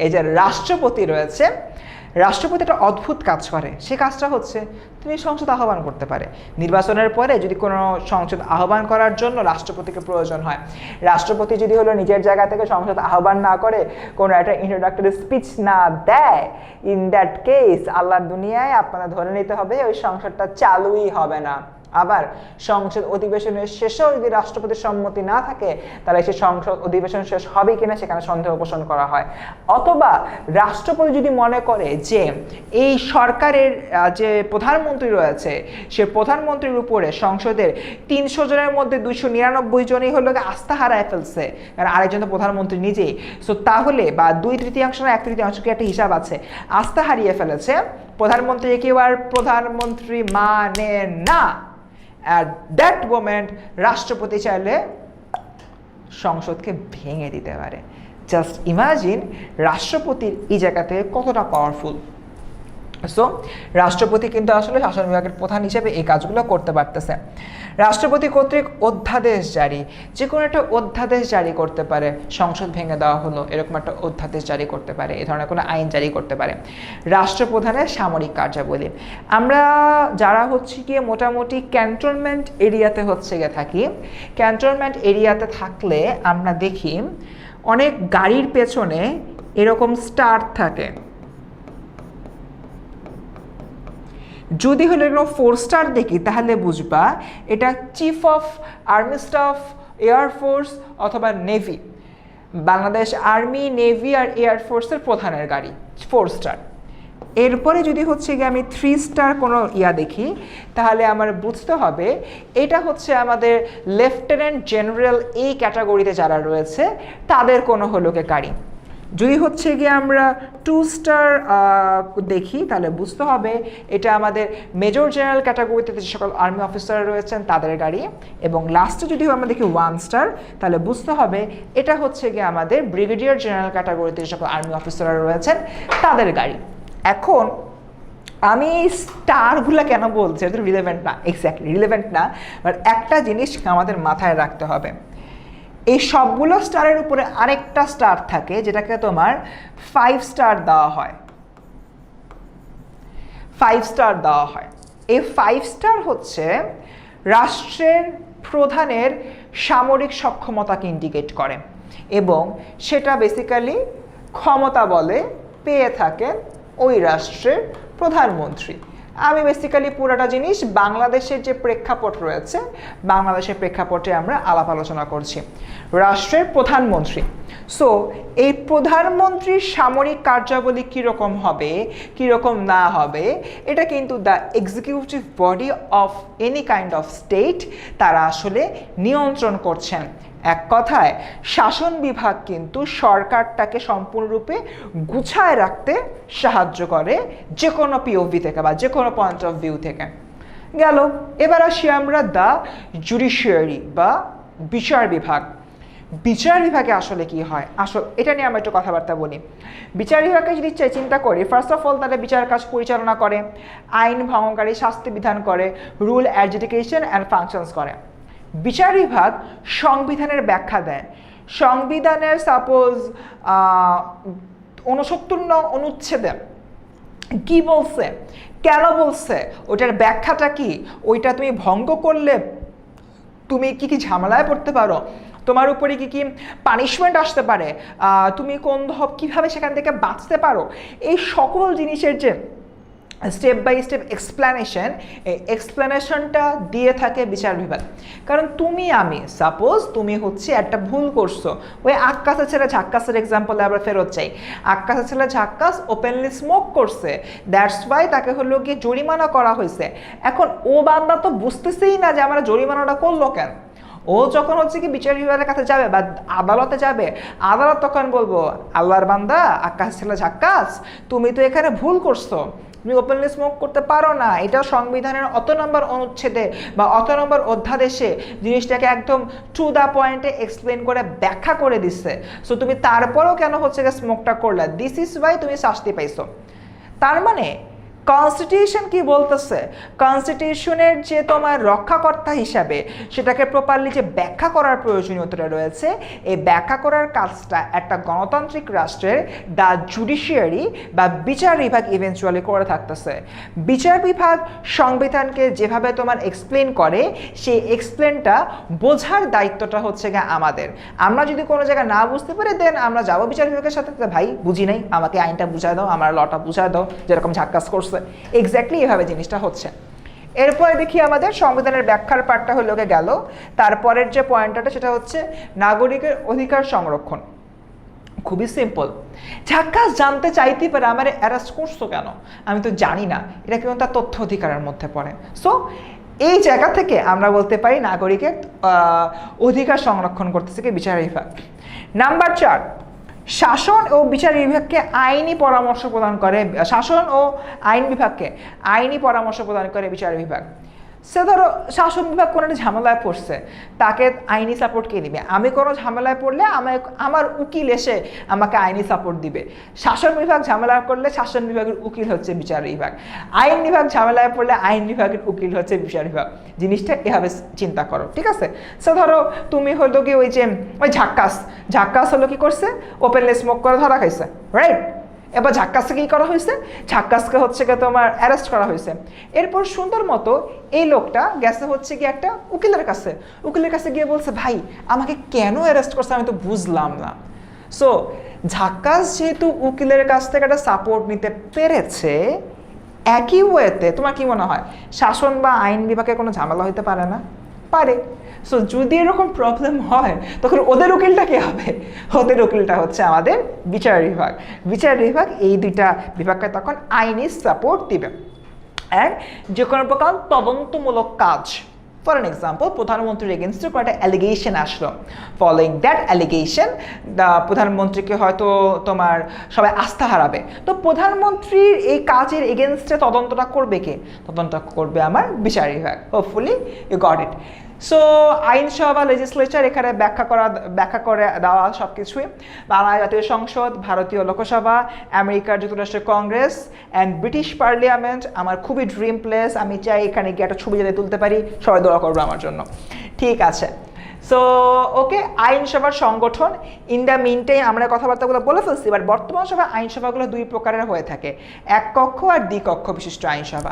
এই যে রাষ্ট্রপতি রয়েছে, রাষ্ট্রপতি একটা অদ্ভুত কাজ করে, সে কাজটা হচ্ছে তিনি সংসদ আহ্বান করতে পারে। নির্বাচনের পরে যদি কোনো সংসদ আহ্বান করার জন্য রাষ্ট্রপতিকে প্রয়োজন হয়, রাষ্ট্রপতি যদি হলো নিজের জায়গা থেকে সংসদ আহ্বান না করে, কোনো একটা ইন্ট্রোডাক্টরি স্পিচ না দেয়, ইন দ্যাট কেস আল্লাহর দুনিয়ায় আপনারা ধরে নিতে হবে ওই সংসদটা চালুই হবে না। আবার সংসদ অধিবেশনের শেষেও যদি রাষ্ট্রপতির সম্মতি না থাকে তাহলে সেই সংসদ অধিবেশন শেষ হবে কিনা সেখানে সন্দেহ পোষণ করা হয়। অথবা রাষ্ট্রপতি যদি মনে করে যে এই সরকারের যে প্রধানমন্ত্রী রয়েছে সে প্রধানমন্ত্রীর উপরে সংসদের 300 জনের মধ্যে 299 জনই হলো আস্থা হারায় ফেলছে, কারণ আরেকজন তো প্রধানমন্ত্রী নিজেই, সো তাহলে বা 2/3 না 1/3 কি একটা হিসাব আছে, আস্থা হারিয়ে ফেলেছে, প্রধানমন্ত্রী একেবার প্রধানমন্ত্রী মানে না। At that moment রাষ্ট্রপতি চাইলে সংসদকে ভেঙে দিতে পারে। জাস্ট ইমাজিন রাষ্ট্রপতির এই জায়গা থেকে কতটা পাওয়ারফুল। সো রাষ্ট্রপতি কিন্তু আসলে শাসন বিভাগের প্রধান হিসেবে এই কাজগুলো করতে পারতেছে। রাষ্ট্রপতি কর্তৃক অধ্যাদেশ জারি, যে কোনো একটা অধ্যাদেশ জারি করতে পারে, সংসদ ভেঙে দেওয়া হলো এরকম একটা অধ্যাদেশ জারি করতে পারে, এ ধরনের কোনো আইন জারি করতে পারে। রাষ্ট্রপ্রধানের সামরিক কার্যাবলী, আমরা যারা হচ্ছে গিয়ে মোটামুটি ক্যান্টনমেন্ট এরিয়াতে হচ্ছে গিয়ে থাকি, ক্যান্টনমেন্ট এরিয়াতে থাকলে আমরা দেখি অনেক গাড়ির পেছনে এরকম স্টার থাকে, যদি হলো এরকম 4 স্টার দেখি তাহলে বুঝবা এটা chief of army staff, air force অথবা নেভি, বাংলাদেশ আর্মি, নেভি আর এয়ারফোর্সের প্রধানের গাড়ি 4 স্টার। এরপরে যদি হচ্ছে গিয়ে আমি 3 স্টার কোনো দেখি তাহলে আমার বুঝতে হবে এটা হচ্ছে আমাদের লেফটেন্যান্ট জেনারেল এই ক্যাটাগরিতে যারা রয়েছে তাদের কোনো হলো গাড়ি। যদি হচ্ছে গিয়ে আমরা 2 স্টার দেখি তাহলে বুঝতে হবে এটা আমাদের মেজর জেনারেল ক্যাটাগরিতে যে সকল আর্মি অফিসার রয়েছেন তাদের গাড়ি, এবং লাস্টে যদি আমরা দেখি 1 স্টার তাহলে বুঝতে হবে এটা হচ্ছে গিয়ে আমাদের ব্রিগেডিয়ার জেনারেল ক্যাটাগরিতে যে সকল আর্মি অফিসাররা রয়েছেন তাদের গাড়ি। এখন আমি এই স্টারগুলো কেন বলছি, এটা রিলেভেন্ট না, এক্স্যাক্টলি রিলেভেন্ট না, বাট একটা জিনিস আমাদের মাথায় রাখতে হবে, এই সবগুলো স্টারের উপরে আরেকটা স্টার থাকে যেটাকে তোমার 5 স্টার দেওয়া হয়, 5 স্টার দেওয়া হয়। এই 5 স্টার হচ্ছে রাষ্ট্রের প্রধানের সামরিক সক্ষমতাকে ইন্ডিকেট করে এবং সেটা বেসিক্যালি ক্ষমতা বলে পেয়ে থাকেন ওই রাষ্ট্রের প্রধানমন্ত্রী। আমি বেসিক্যালি পুরোটা জিনিস বাংলাদেশের যে প্রেক্ষাপট রয়েছে, বাংলাদেশের প্রেক্ষাপটে আমরা আলাপ আলোচনা করছি। রাষ্ট্রের প্রধানমন্ত্রী, সো এই প্রধানমন্ত্রীর সামরিক কার্যাবলী কীরকম হবে কীরকম না হবে এটা কিন্তু the executive body of any kind of state তারা আসলে নিয়ন্ত্রণ করছেন। এক কথায় শাসন বিভাগ কিন্তু সরকারটাকে সম্পূর্ণরূপে গুছায় রাখতে সাহায্য করে যে কোনো পিওভি থেকে বা যে কোনো পয়েন্ট অফ ভিউ থেকে। গেল, এবার আসি আমরা দ্য জুডিশিয়ারি বা বিচার বিভাগ। বিচার বিভাগে আসলে কি হয়, এটা নিয়ে আমরা একটু কথাবার্তা বলি। বিচার বিভাগকে যদি চিন্তা করি, ফার্স্ট অফ অল তারা বিচার কাজ পরিচালনা করে, আইন ভঙ্গকারী শাস্তি বিধান করে, রুল অ্যাডজুডিকেশন অ্যান্ড ফাংশনস করে। বিচার বিভাগ সংবিধানের ব্যাখ্যা দেয়। সংবিধানের সাপোজ 69 অনুচ্ছেদে কি বলছে, কেন বলছে, ওইটার ব্যাখ্যাটা কি, ওইটা তুমি ভঙ্গ করলে তুমি কি কি ঝামেলায় পড়তে পারো, তোমার উপরে কি কি পানিশমেন্ট আসতে পারে, তুমি কীভাবে সেখান থেকে বাঁচতে পারো, এই সকল জিনিসের যে স্টেপ বাই স্টেপ এক্সপ্লেনেশন, এই এক্সপ্লেনেশনটা দিয়ে থাকে বিচার বিভাগ। কারণ তুমি আমি সাপোজ তুমি হচ্ছে একটা ভুল করছো, ওই আক্কাসের ছেলে ঝাক্কাসের এক্সাম্পলে আমরা ফেরত চাই। আক্কাসের ছেলে ঝাক্কাস ওপেনলি স্মোক করছে, দ্যাটস ওয়াই তাকে হলো গিয়ে জরিমানা করা হয়েছে। এখন ও বান্দা তো বুঝতেছেই না যে আমরা জরিমানাটা করলো কেন। ও যখন হচ্ছে কি বিচার বিভাগের কাছে যাবে বা আদালতে যাবে, আদালত তখন বলবো আল্লাহর বান্দা আক্কাস ছেলে ঝাক্কাস, তুমি তো এখানে ভুল করছো, তুমি ওপেনলি স্মোক করতে পারো না। এটা সংবিধানের অত নম্বর অনুচ্ছেদে বা অত নম্বর অধ্যাদেশে জিনিসটাকে একদম টু দ্য পয়েন্টে এক্সপ্লেন করে ব্যাখ্যা করে দিচ্ছে। সো তুমি তারপরেও কেন হচ্ছে গিয়ে স্মোকটা করলে, দিস ইজ ওয়াই তুমি শাস্তি পাইছো। তার মানে কনস্টিটিউশন কি বলতেছে, কনস্টিটিউশনের যে তোমার রক্ষাকর্তা হিসাবে সেটাকে প্রপারলি যে ব্যাখ্যা করার প্রয়োজনীয়তা রয়েছে, এই ব্যাখ্যা করার কাজটা একটা গণতান্ত্রিক রাষ্ট্রের দ্য জুডিশিয়ারি বা বিচার বিভাগ ইভেন্চুয়ালি করে থাকতেছে। বিচার বিভাগ সংবিধানকে যেভাবে তোমার এক্সপ্লেন করে, সেই এক্সপ্লেনটা বোঝার দায়িত্বটা হচ্ছে গিয়ে আমাদের। আমরা যদি কোনো জায়গায় না বুঝতে পারি দেন আমরা যাবো বিচার বিভাগের সাথে, ভাই বুঝি নাই, আমাকে আইনটা বুঝায় দাও, আমার লটা বুঝায় দাও, যেরকম ঝাক্কাস করছে। এক্স্যাক্টলি এভাবে জিনিসটা হচ্ছে। এরপরে দেখি আমাদের সংবিধানের ব্যাখ্যার পার্টটা হলো গেল। তারপরের যে পয়েন্টটা সেটা হচ্ছে নাগরিকের অধিকার সংরক্ষণ। খুবই সিম্পল, ঝাক্কাস জানতে চাইতে পারে আমার অ্যারেস্ট করছো কেন, আমি তো জানি না, এটা কিন্তু তার তথ্য অধিকারের মধ্যে পড়ে। সো এই জায়গা থেকে আমরা বলতে পারি নাগরিকের অধিকার সংরক্ষণ করতেছে কি বিচার বিভাগ। নাম্বার 4, শাসন ও বিচার বিভাগকে আইনি পরামর্শ প্রদান করে, শাসন ও আইন বিভাগকে আইনি পরামর্শ প্রদান করে বিচার বিভাগ। সে ধরো শাসন বিভাগ কোনো একটা ঝামেলায় পড়ছে, তাকে আইনি সাপোর্ট কে দিবে, আমি কোনো ঝামেলায় পড়লে আমার উকিল এসে আমাকে আইনি সাপোর্ট দিবে। শাসন বিভাগ ঝামেলায় পড়লে শাসন বিভাগের উকিল হচ্ছে বিচার বিভাগ, আইন বিভাগ ঝামেলায় পড়লে আইন বিভাগের উকিল হচ্ছে বিচার বিভাগ। জিনিসটা এভাবে চিন্তা করো, ঠিক আছে? সে ধরো তুমি হলো কি ওই ঝাক্কাস হলো কি করছে, ওপেনলি স্মোক করে ধরা খাইছে, রাইট? এবার ঝাক্কাসকে কী করা হয়েছে, ঝাক্কাসকে হচ্ছে গিয়ে তোমার অ্যারেস্ট করা হয়েছে। এরপর সুন্দর মতো এই লোকটা গেছে হচ্ছে গিয়ে একটা উকিলের কাছে গিয়ে বলছে, ভাই আমাকে কেন অ্যারেস্ট করছে আমি তো বুঝলাম না। সো ঝাক্কাস যেহেতু উকিলের কাছ থেকে একটা সাপোর্ট নিতে পেরেছে, একই ওয়েতে তোমার কি মনে হয় শাসন বা আইন বিভাগে কোনো ঝামেলা হইতে পারে না? পারে। সো যদি এরকম প্রবলেম হয় তখন ওদের উকিলটা কে হবে? ওদের উকিলটা হচ্ছে আমাদের বিচার বিভাগ। বিচার বিভাগ এই দুইটা বিভাগকে তখন আইনি সাপোর্ট দিবে। অ্যান্ড যে কোনো প্রকার তদন্তমূলক কাজ, ফর অ্যান এক্সাম্পল প্রধানমন্ত্রীর এগেনস্টে কোনো একটা অ্যালিগেশন আসলো, ফলোয়িং দ্যাট অ্যালিগেশন প্রধানমন্ত্রীকে হয়তো তোমার সবাই আস্থা হারাবে, তো প্রধানমন্ত্রীর এই কাজের এগেনস্টে তদন্তটা করবে কে? তদন্ত করবে আমার বিচার বিভাগ। Hopefully you got it. So আইনসভা লেজিসলেচার এখানে ব্যাখ্যা করে দেওয়া সব কিছুই। বাংলাদেশ জাতীয় সংসদ, ভারতীয় লোকসভা, আমেরিকার যুক্তরাষ্ট্রের কংগ্রেস অ্যান্ড ব্রিটিশ পার্লিয়ামেন্ট আমার খুবই ড্রিম প্লেস। আমি চাই এখানে গিয়ে একটা ছবি যাতে তুলতে পারি, সবাই দোয়া করবো আমার জন্য, ঠিক আছে? সো ওকে, আইনসভার সংগঠন ইন দ্য মিনটাইম আমরা কথাবার্তাগুলো বলে ফেলছি। বাট বর্তমান সময় আইনসভাগুলো দুই প্রকারের হয়ে থাকে, এক কক্ষ আর দ্বিকক্ষ বিশিষ্ট আইনসভা।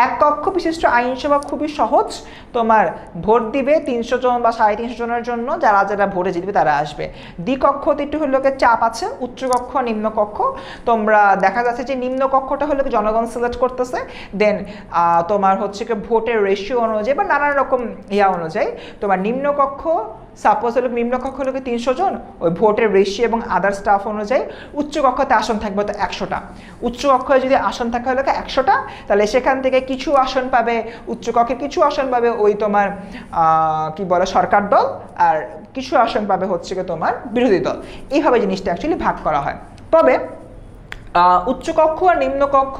এক কক্ষ বিশিষ্ট আইনসভা খুবই সহজ, তোমার ভোট দিবে 300 জন বা 350 জনের জন্য, যারা যারা ভোটে জিতবে তারা আসবে। দ্বিকক্ষতে একটু হলো চাপ আছে, উচ্চকক্ষ নিম্নকক্ষ। তোমরা দেখা যাচ্ছে যে নিম্নকক্ষটা হলো জনগণ সিলেক্ট করতেছে, দেন তোমার হচ্ছে কি ভোটের রেশিও অনুযায়ী বা নানান রকম অনুযায়ী তোমার নিম্নকক্ষ, সাপোজ হলো নিম্নকক্ষ হলো 300 জন, ওই ভোটের রেশিও এবং আদার স্টাফ অনুযায়ী উচ্চকক্ষতে আসন থাকবে তো 100টা। উচ্চকক্ষে যদি আসন থাকে হলো 100টা, তাহলে সেখান থেকে কিছু আসন পাবে উচ্চকক্ষে, কিছু আসন পাবে ওই তোমার কি বলে সরকার দল, আর কিছু আসন পাবে হচ্ছে কি তোমার বিরোধী দল। এইভাবে জিনিসটা অ্যাকচুয়ালি ভাগ করা হয়। তবে উচ্চকক্ষ আর নিম্নকক্ষ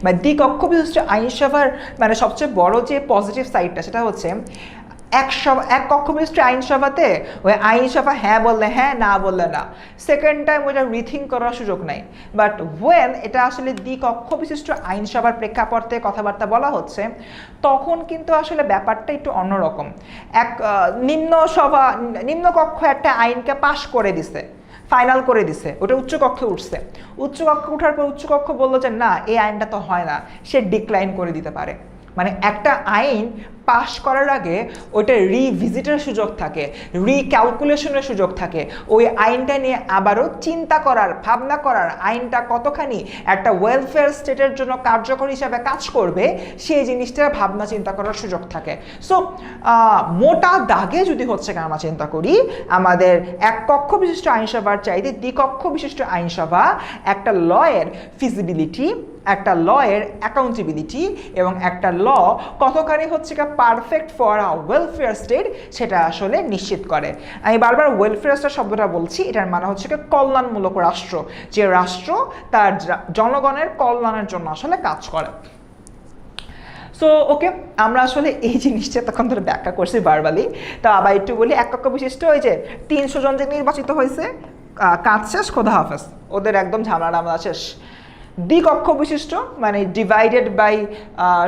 মানে দ্বিকক্ষ বিশিষ্ট আইনসভার মানে সবচেয়ে বড় যে পজিটিভ সাইডটা সেটা হচ্ছে এক কক্ষ বিশিষ্ট আইনসভাতে ওই আইনসভা হ্যাঁ বললে হ্যাঁ, না বললে না, সেকেন্ড টাইম ওইটা রিথিঙ্ক করার সুযোগ নাই। বাট ওয়েন এটা আসলে দ্বিকক্ষ বিশিষ্ট আইনসভার প্রেক্ষাপটে কথাবার্তা বলা হচ্ছে, তখন কিন্তু আসলে ব্যাপারটা একটু অন্যরকম। নিম্নকক্ষ একটা আইনকে পাশ করে দিছে, ফাইনাল করে দিছে, ওটা উচ্চকক্ষে উঠছে। উচ্চকক্ষে উঠার পর উচ্চকক্ষ বললো যে না, এই আইনটা তো হয় না, সে ডিক্লাইন করে দিতে পারে। মানে একটা আইন পাশ করার আগে ওইটা রিভিজিটের সুযোগ থাকে, রিক্যালকুলেশনের সুযোগ থাকে, ওই আইনটা নিয়ে আবারও চিন্তা করার, ভাবনা করার, আইনটা কতখানি একটা ওয়েলফেয়ার স্টেটের জন্য কার্যকর হিসাবে কাজ করবে সেই জিনিসটার ভাবনা চিন্তা করার সুযোগ থাকে। সো মোটা দাগে যদি হচ্ছে আমরা চিন্তা করি, আমাদের এক কক্ষ বিশিষ্ট আইনসভার চাইতে দ্বিকক্ষ বিশিষ্ট আইনসভা একটা লয়ের ফিজিবিলিটি, একটা লয়ের অ্যাকাউন্টেবিলিটি এবং একটা ল কতখানি হচ্ছে perfect for a welfare state সেটা আসলে নিশ্চিত করে। আমি বারবার ওয়েলফেয়ার স্টেট শব্দটা বলছি, এটার মানে হচ্ছে কল্যাণমূলক রাষ্ট্র, যে রাষ্ট্র তার জনগণের কল্যাণের জন্য আসলে কাজ করে। সো ওকে, আমরা আসলে এই জিনিসটা তখন ধরে ব্যাখ্যা করছি ভার্বালি। তো আবার একটু বলি, এক কক্ষ বিশিষ্ট ওই যে 300 জন যে নির্বাচিত হয়েছে, কাজ শেষ, খোদা হাফেজ, ওদের একদম ঝামেলা আমরা শেষ। দ্বিকক্ষ বিশিষ্ট মানে ডিভাইডেড বাই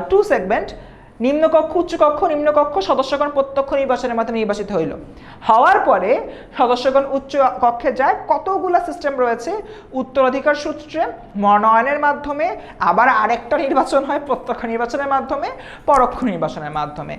2 সেগমেন্ট, নিম্নকক্ষ উচ্চকক্ষ, নিম্নকক্ষ সদস্যগণ প্রত্যক্ষ নির্বাচনের মাধ্যমে নির্বাচিত হইল। হওয়ার পরে সদস্যগণ উচ্চ কক্ষে যায়, কতগুলো সিস্টেম রয়েছে, উত্তরাধিকার সূত্রে, মনোনয়নের মাধ্যমে, আবার আরেকটা নির্বাচন হয় প্রত্যক্ষ নির্বাচনের মাধ্যমে, পরোক্ষ নির্বাচনের মাধ্যমে।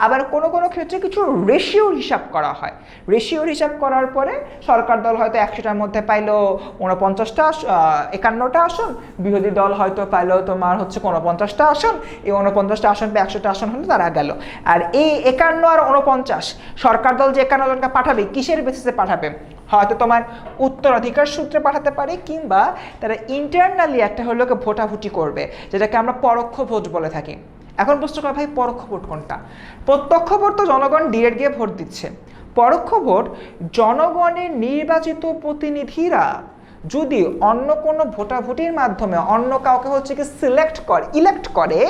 আবার কোনো কোনো ক্ষেত্রে কিছু রেশিওর হিসাব করা হয়। রেশিওর হিসাব করার পরে সরকার দল হয়তো 100টার মধ্যে পাইলো 51টা আসন, বিরোধী দল হয়তো পাইলো তোমার হচ্ছে 49টা আসন, এই 49টা আসন 100টা আসন হলে তারা গেল। আর এই 51 আর 49 সরকার দল যে 51 জনকে পাঠাবে কিসের বেসিসে পাঠাবে? হয়তো তোমার উত্তরাধিকার সূত্রে পাঠাতে পারে, কিংবা তারা ইন্টারনালি একটা হলো ভোটাভুটি করবে, যেটাকে আমরা পরোক্ষ ভোট বলে থাকি। এখন প্রশ্ন করা, ভাই পরোক্ষ ভোট কোনটা? প্রত্যক্ষ ভোট তো জনগণ ডিরেক্ট গিয়ে ভোট দিচ্ছে। পরোক্ষ ভোট জনগণের নির্বাচিত প্রতিনিধিরা যদি অন্য কোনো ভোটাভুটির মাধ্যমে অন্য কাউকে হচ্ছে কি ইলেক্ট করে,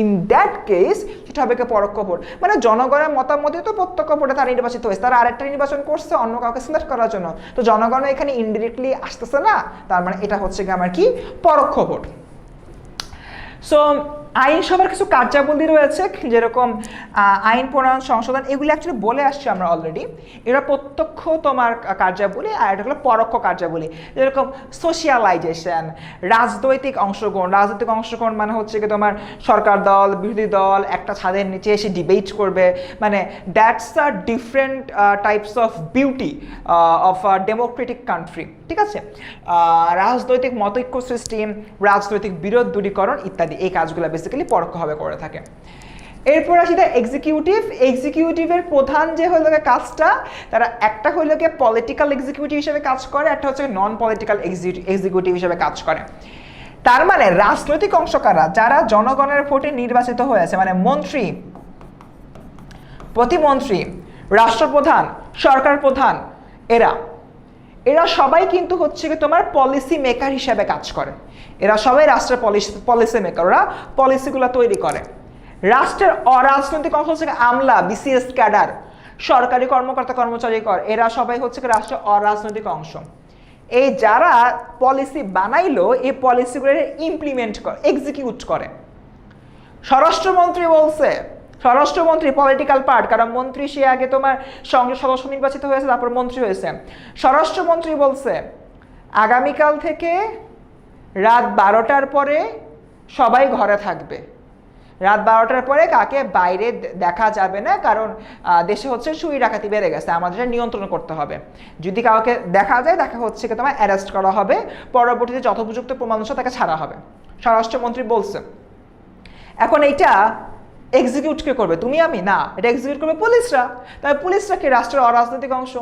ইন দ্যাট কেস সেটা হবে কি পরোক্ষ ভোট। মানে জনগণের মতামতে তো প্রত্যক্ষ ভোটে তারা নির্বাচিত হয়েছে, তারা আরেকটা নির্বাচন করছে অন্য কাউকে সিলেক্ট করার জন্য, তো জনগণ এখানে ইনডিরেক্টলি আসতেছে না, তার মানে এটা হচ্ছে কি আমার কি পরোক্ষ ভোট। সো আইনসভার কিছু কার্যাবলী রয়েছে, যেরকম আইন প্রণয়ন, সংশোধন, এগুলি অ্যাকচুয়ালি বলে আসছি আমরা অলরেডি। এরা প্রত্যক্ষ তোমার কার্যাবলী, আর এটা হলো পরোক্ষ কার্যাবলী। যেরকম সোশিয়ালাইজেশন, রাজনৈতিক অংশগ্রহণ মানে হচ্ছে কি তোমার সরকার দল, বিরোধী দল একটা ছাদের নিচে এসে ডিবেট করবে, মানে that's a different types of beauty of a Democratic country, ঠিক আছে। রাজনৈতিক মতৈক্য সৃষ্টি, রাজনৈতিক বিরোধ দূরীকরণ ইত্যাদি, এই কাজগুলো বেসিক্যালি পরোক্ষভাবে করে থাকে। এরপর আসি এক্সিকিউটিভের প্রধান যে হলো কাজটা, তারা একটা হলো গিয়ে পলিটিক্যাল এক্সিকিউটিভ হিসেবে কাজ করে, একটা হচ্ছে নন পলিটিক্যাল এক্সিকিউটিভ হিসেবে কাজ করে। তার মানে রাজনৈতিক অংশকাররা যারা জনগণের ভোটে নির্বাচিত হয়েছে, মানে মন্ত্রী, প্রতিমন্ত্রী, রাষ্ট্রপ্রধান, সরকার প্রধান, এরা সবাই কিন্তু হচ্ছে কি তোমার পলিসি মেকার হিসেবে কাজ করে। এরা সবাই রাষ্ট্রের পলিসি মেকার, ওরা পলিসিগুলো তৈরি করে। রাষ্ট্রের অরাজনৈতিক অংশ হচ্ছে আমলা, বিসিএস ক্যাডার, সরকারি কর্মকর্তা কর্মচারী কর, এরা সবাই হচ্ছে রাষ্ট্রের অরাজনৈতিক অংশ। এই যারা পলিসি বানাইলো, এই পলিসিগুলো ইমপ্লিমেন্ট করে, এক্সিকিউট করে। স্বরাষ্ট্রমন্ত্রী বলছে স্বরাষ্ট্রমন্ত্রী পলিটিক্যাল পার্ট, কারণ মন্ত্রী সে আগে তোমার সংসদ সদস্য নির্বাচিত হয়েছে তারপর মন্ত্রী হয়েছে। স্বরাষ্ট্রমন্ত্রী বলছে আগামীকাল থেকে রাত 12টার পরে সবাই ঘরে থাকবে, রাত 12টার পরে কাকে বাইরে দেখা যাবে না, কারণ দেশে হচ্ছে চুরি ডাকাতি বেড়ে গেছে, আমাদের নিয়ন্ত্রণ করতে হবে। যদি কাউকে দেখা যায় দেখা হচ্ছে কি তোমার অ্যারেস্ট করা হবে, পরবর্তীতে যথোপযুক্ত প্রমাণ অনুসারে তাকে ছাড়া হবে, স্বরাষ্ট্রমন্ত্রী বলছে। এখন এইটা এক্সিকিউট কে করবে? তুমি আমি না, এটা এক্সিকিউট করবে পুলিশরা। তাই পুলিশরা কি রাষ্ট্রের অরাজনৈতিক অংশ?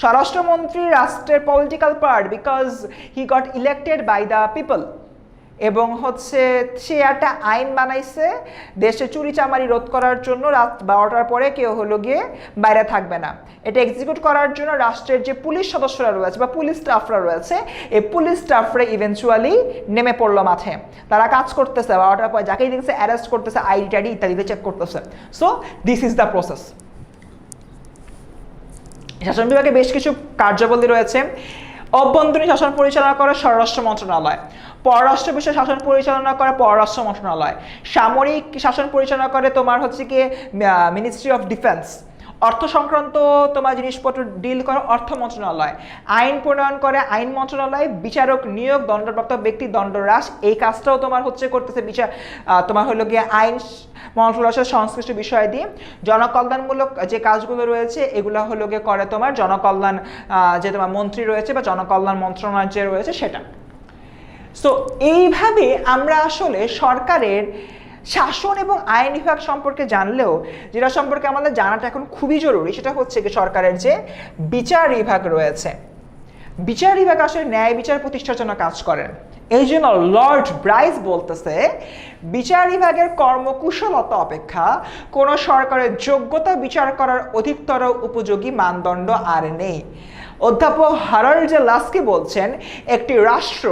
স্বরাষ্ট্রমন্ত্রী রাষ্ট্রের political part because he got elected by the people, এবং হচ্ছে সে একটা আইন বানাইছে দেশে চুরি চামারি রোধ করার জন্য রাত 12টার পরে কেউ হলো গিয়ে বাইরে থাকবে না। এটা এক্সিকিউট করার জন্য রাষ্ট্রের যে পুলিশ সদস্যরা রয়েছে বা পুলিশ স্টাফরা রয়েছে, এই পুলিশ স্টাফরা ইভেনচুয়ালি নেমে পড়লো মাঠে, তারা কাজ করতেছে 12টার পরে, যাকেই দেখছে অ্যারেস্ট করতেছে, আইডি টাইডি ইত্যাদিতে চেক করতেছে। So this is the process. শাসন বিভাগে বেশ কিছু কার্যাবলী রয়েছে। অভ্যন্তরীণ শাসন পরিচালনা করে স্বরাষ্ট্র মন্ত্রণালয়, পররাষ্ট্র বিষয়ে শাসন পরিচালনা করে পররাষ্ট্র মন্ত্রণালয়, সামরিক শাসন পরিচালনা করে তোমার হচ্ছে কি মিনিস্ট্রি অফ ডিফেন্স, অর্থ সংক্রান্ত তোমার জিনিসপত্র ডিল করে অর্থ মন্ত্রণালয়, আইন প্রণয়ন করে আইন মন্ত্রণালয়, বিচারক নিয়োগ, দণ্ডপ্রাপ্ত ব্যক্তি দণ্ড হ্রাস, এই কাজটাও তোমার হচ্ছে করতেছে বিচার তোমার হলো গিয়ে আইন মন্ত্রণালয়ের সংশ্লিষ্ট বিষয় দিয়ে। জনকল্যাণমূলক যে কাজগুলো রয়েছে এগুলো হলো গিয়ে করে তোমার জনকল্যাণ যে তোমার মন্ত্রী রয়েছে বা জনকল্যাণ মন্ত্রণালয় যে রয়েছে সেটা। সো এইভাবে আমরা আসলে সরকারের শাসন এবং আইন বিভাগ সম্পর্কে জানলেও যেটা সম্পর্কে আমাদের জানাটা এখন খুবই জরুরি সেটা হচ্ছে কি সরকারের যে বিচার বিভাগ রয়েছে, বিচার বিভাগ আসলে ন্যায় বিচার প্রতিষ্ঠার জন্য কাজ করেন। এই জন্য লর্ড ব্রাইস বলতেছে বিচার বিভাগের কর্মকুশলতা অপেক্ষা কোনো সরকারের যোগ্যতা বিচার করার অধিকতর উপযোগী মানদণ্ড আর নেই। অধ্যাপক হারাল্ড জে লাস্কি বলছেন একটি রাষ্ট্র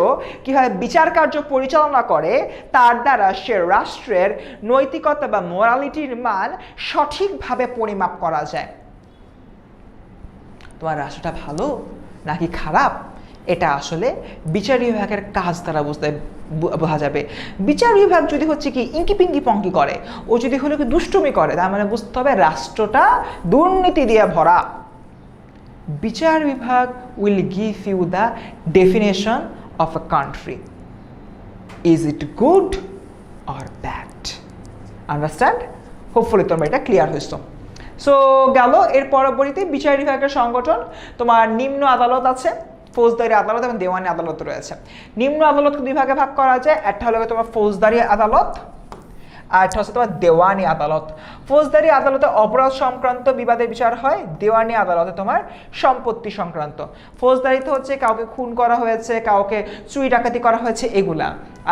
কিভাবে বিচার কার্য পরিচালনা করে তার দ্বারা সে রাষ্ট্রের নৈতিকতা বা মোরালিটির মান সঠিকভাবে পরিমাপ করা যায়। তোমার রাষ্ট্রটা ভালো নাকি খারাপ এটা আসলে বিচার বিভাগের কাজ দ্বারা বোঝা যাবে। বিচার বিভাগ যদি হচ্ছে কি ইঙ্কি পিঙ্কি পঙ্কি করে, ও যদি হলো কি দুষ্টুমি করে, তার মানে বুঝতে হবে রাষ্ট্রটা দুর্নীতি দিয়ে ভরা। বিচার বিভাগ will give you the definition of a country. Is it good or bad? Understand? Hopefully তোমরা এটা ক্লিয়ার হয়েছো। সো গেল এর পরবর্তীতে বিচার বিভাগের সংগঠন। তোমার নিম্ন আদালত আছে, ফৌজদারি আদালত এবং দেওয়ানি আদালত রয়েছে। নিম্ন আদালতকে দুই ভাগে ভাগ করা যায়, একটা হলো তোমার ফৌজদারি আদালত আর একটা হচ্ছে তোমার দেওয়ানি আদালত। ফৌজদারি আদালতে অপরাধ সংক্রান্ত বিবাদের বিচার হয়, দেওয়ানি আদালতে তোমার সম্পত্তি সংক্রান্ত। ফৌজদারিতে হচ্ছে কাউকে খুন করা হয়েছে, কাউকে চুরি ডাকাতি করা হয়েছে এগুলা,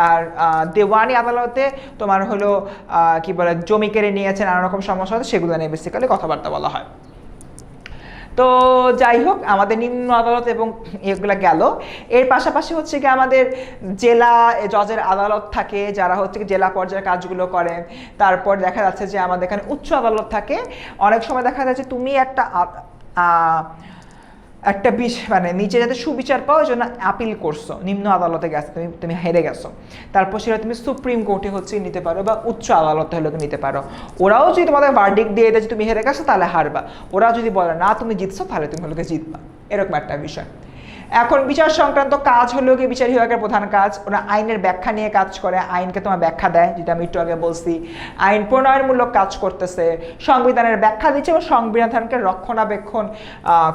আর দেওয়ানি আদালতে তোমার হলো কি বলে জমি কেড়ে নিয়েছে, নানা রকম সমস্যা হচ্ছে সেগুলো নিয়ে বেসিক্যালি কথাবার্তা বলা হয়। তো যাই হোক আমাদের নিম্ন আদালত এবং এগুলো গেল। এর পাশাপাশি হচ্ছে কি আমাদের জেলা জজের আদালত থাকে যারা হচ্ছে কি জেলা পর্যায়ের কাজগুলো করে। তারপর দেখা যাচ্ছে যে আমাদের এখানে উচ্চ আদালত থাকে। অনেক সময় দেখা যাচ্ছে তুমি একটা মানে নিচে যাতে সুবিচার পাও ওই জন্য আপিল করছো, নিম্ন আদালতে গেছো, তুমি হেরে গেছো, তারপর সেটা তুমি সুপ্রিম কোর্টে হচ্ছে নিতে পারো বা উচ্চ আদালতে হলে নিতে পারো। ওরাও যদি তোমাদের ভার্ডিক্ট দিয়ে দেয় যে তুমি হেরে গেছো তাহলে হারবা, ওরা যদি বলে না তুমি জিতছো তাহলে তুমি হলো জিতবা, এরকম একটা বিষয়। এখন বিচার সংক্রান্ত কাজ হলো গিয়ে বিচার বিভাগের প্রধান কাজ, ওরা আইনের ব্যাখ্যা নিয়ে কাজ করে, আইনকে তোমার ব্যাখ্যা দেয় যেটা আমি একটু আগে বলছি, আইন প্রণয়নমূলক কাজ করতেছে, সংবিধানের ব্যাখ্যা দিচ্ছে এবং সংবিধানকে রক্ষণাবেক্ষণ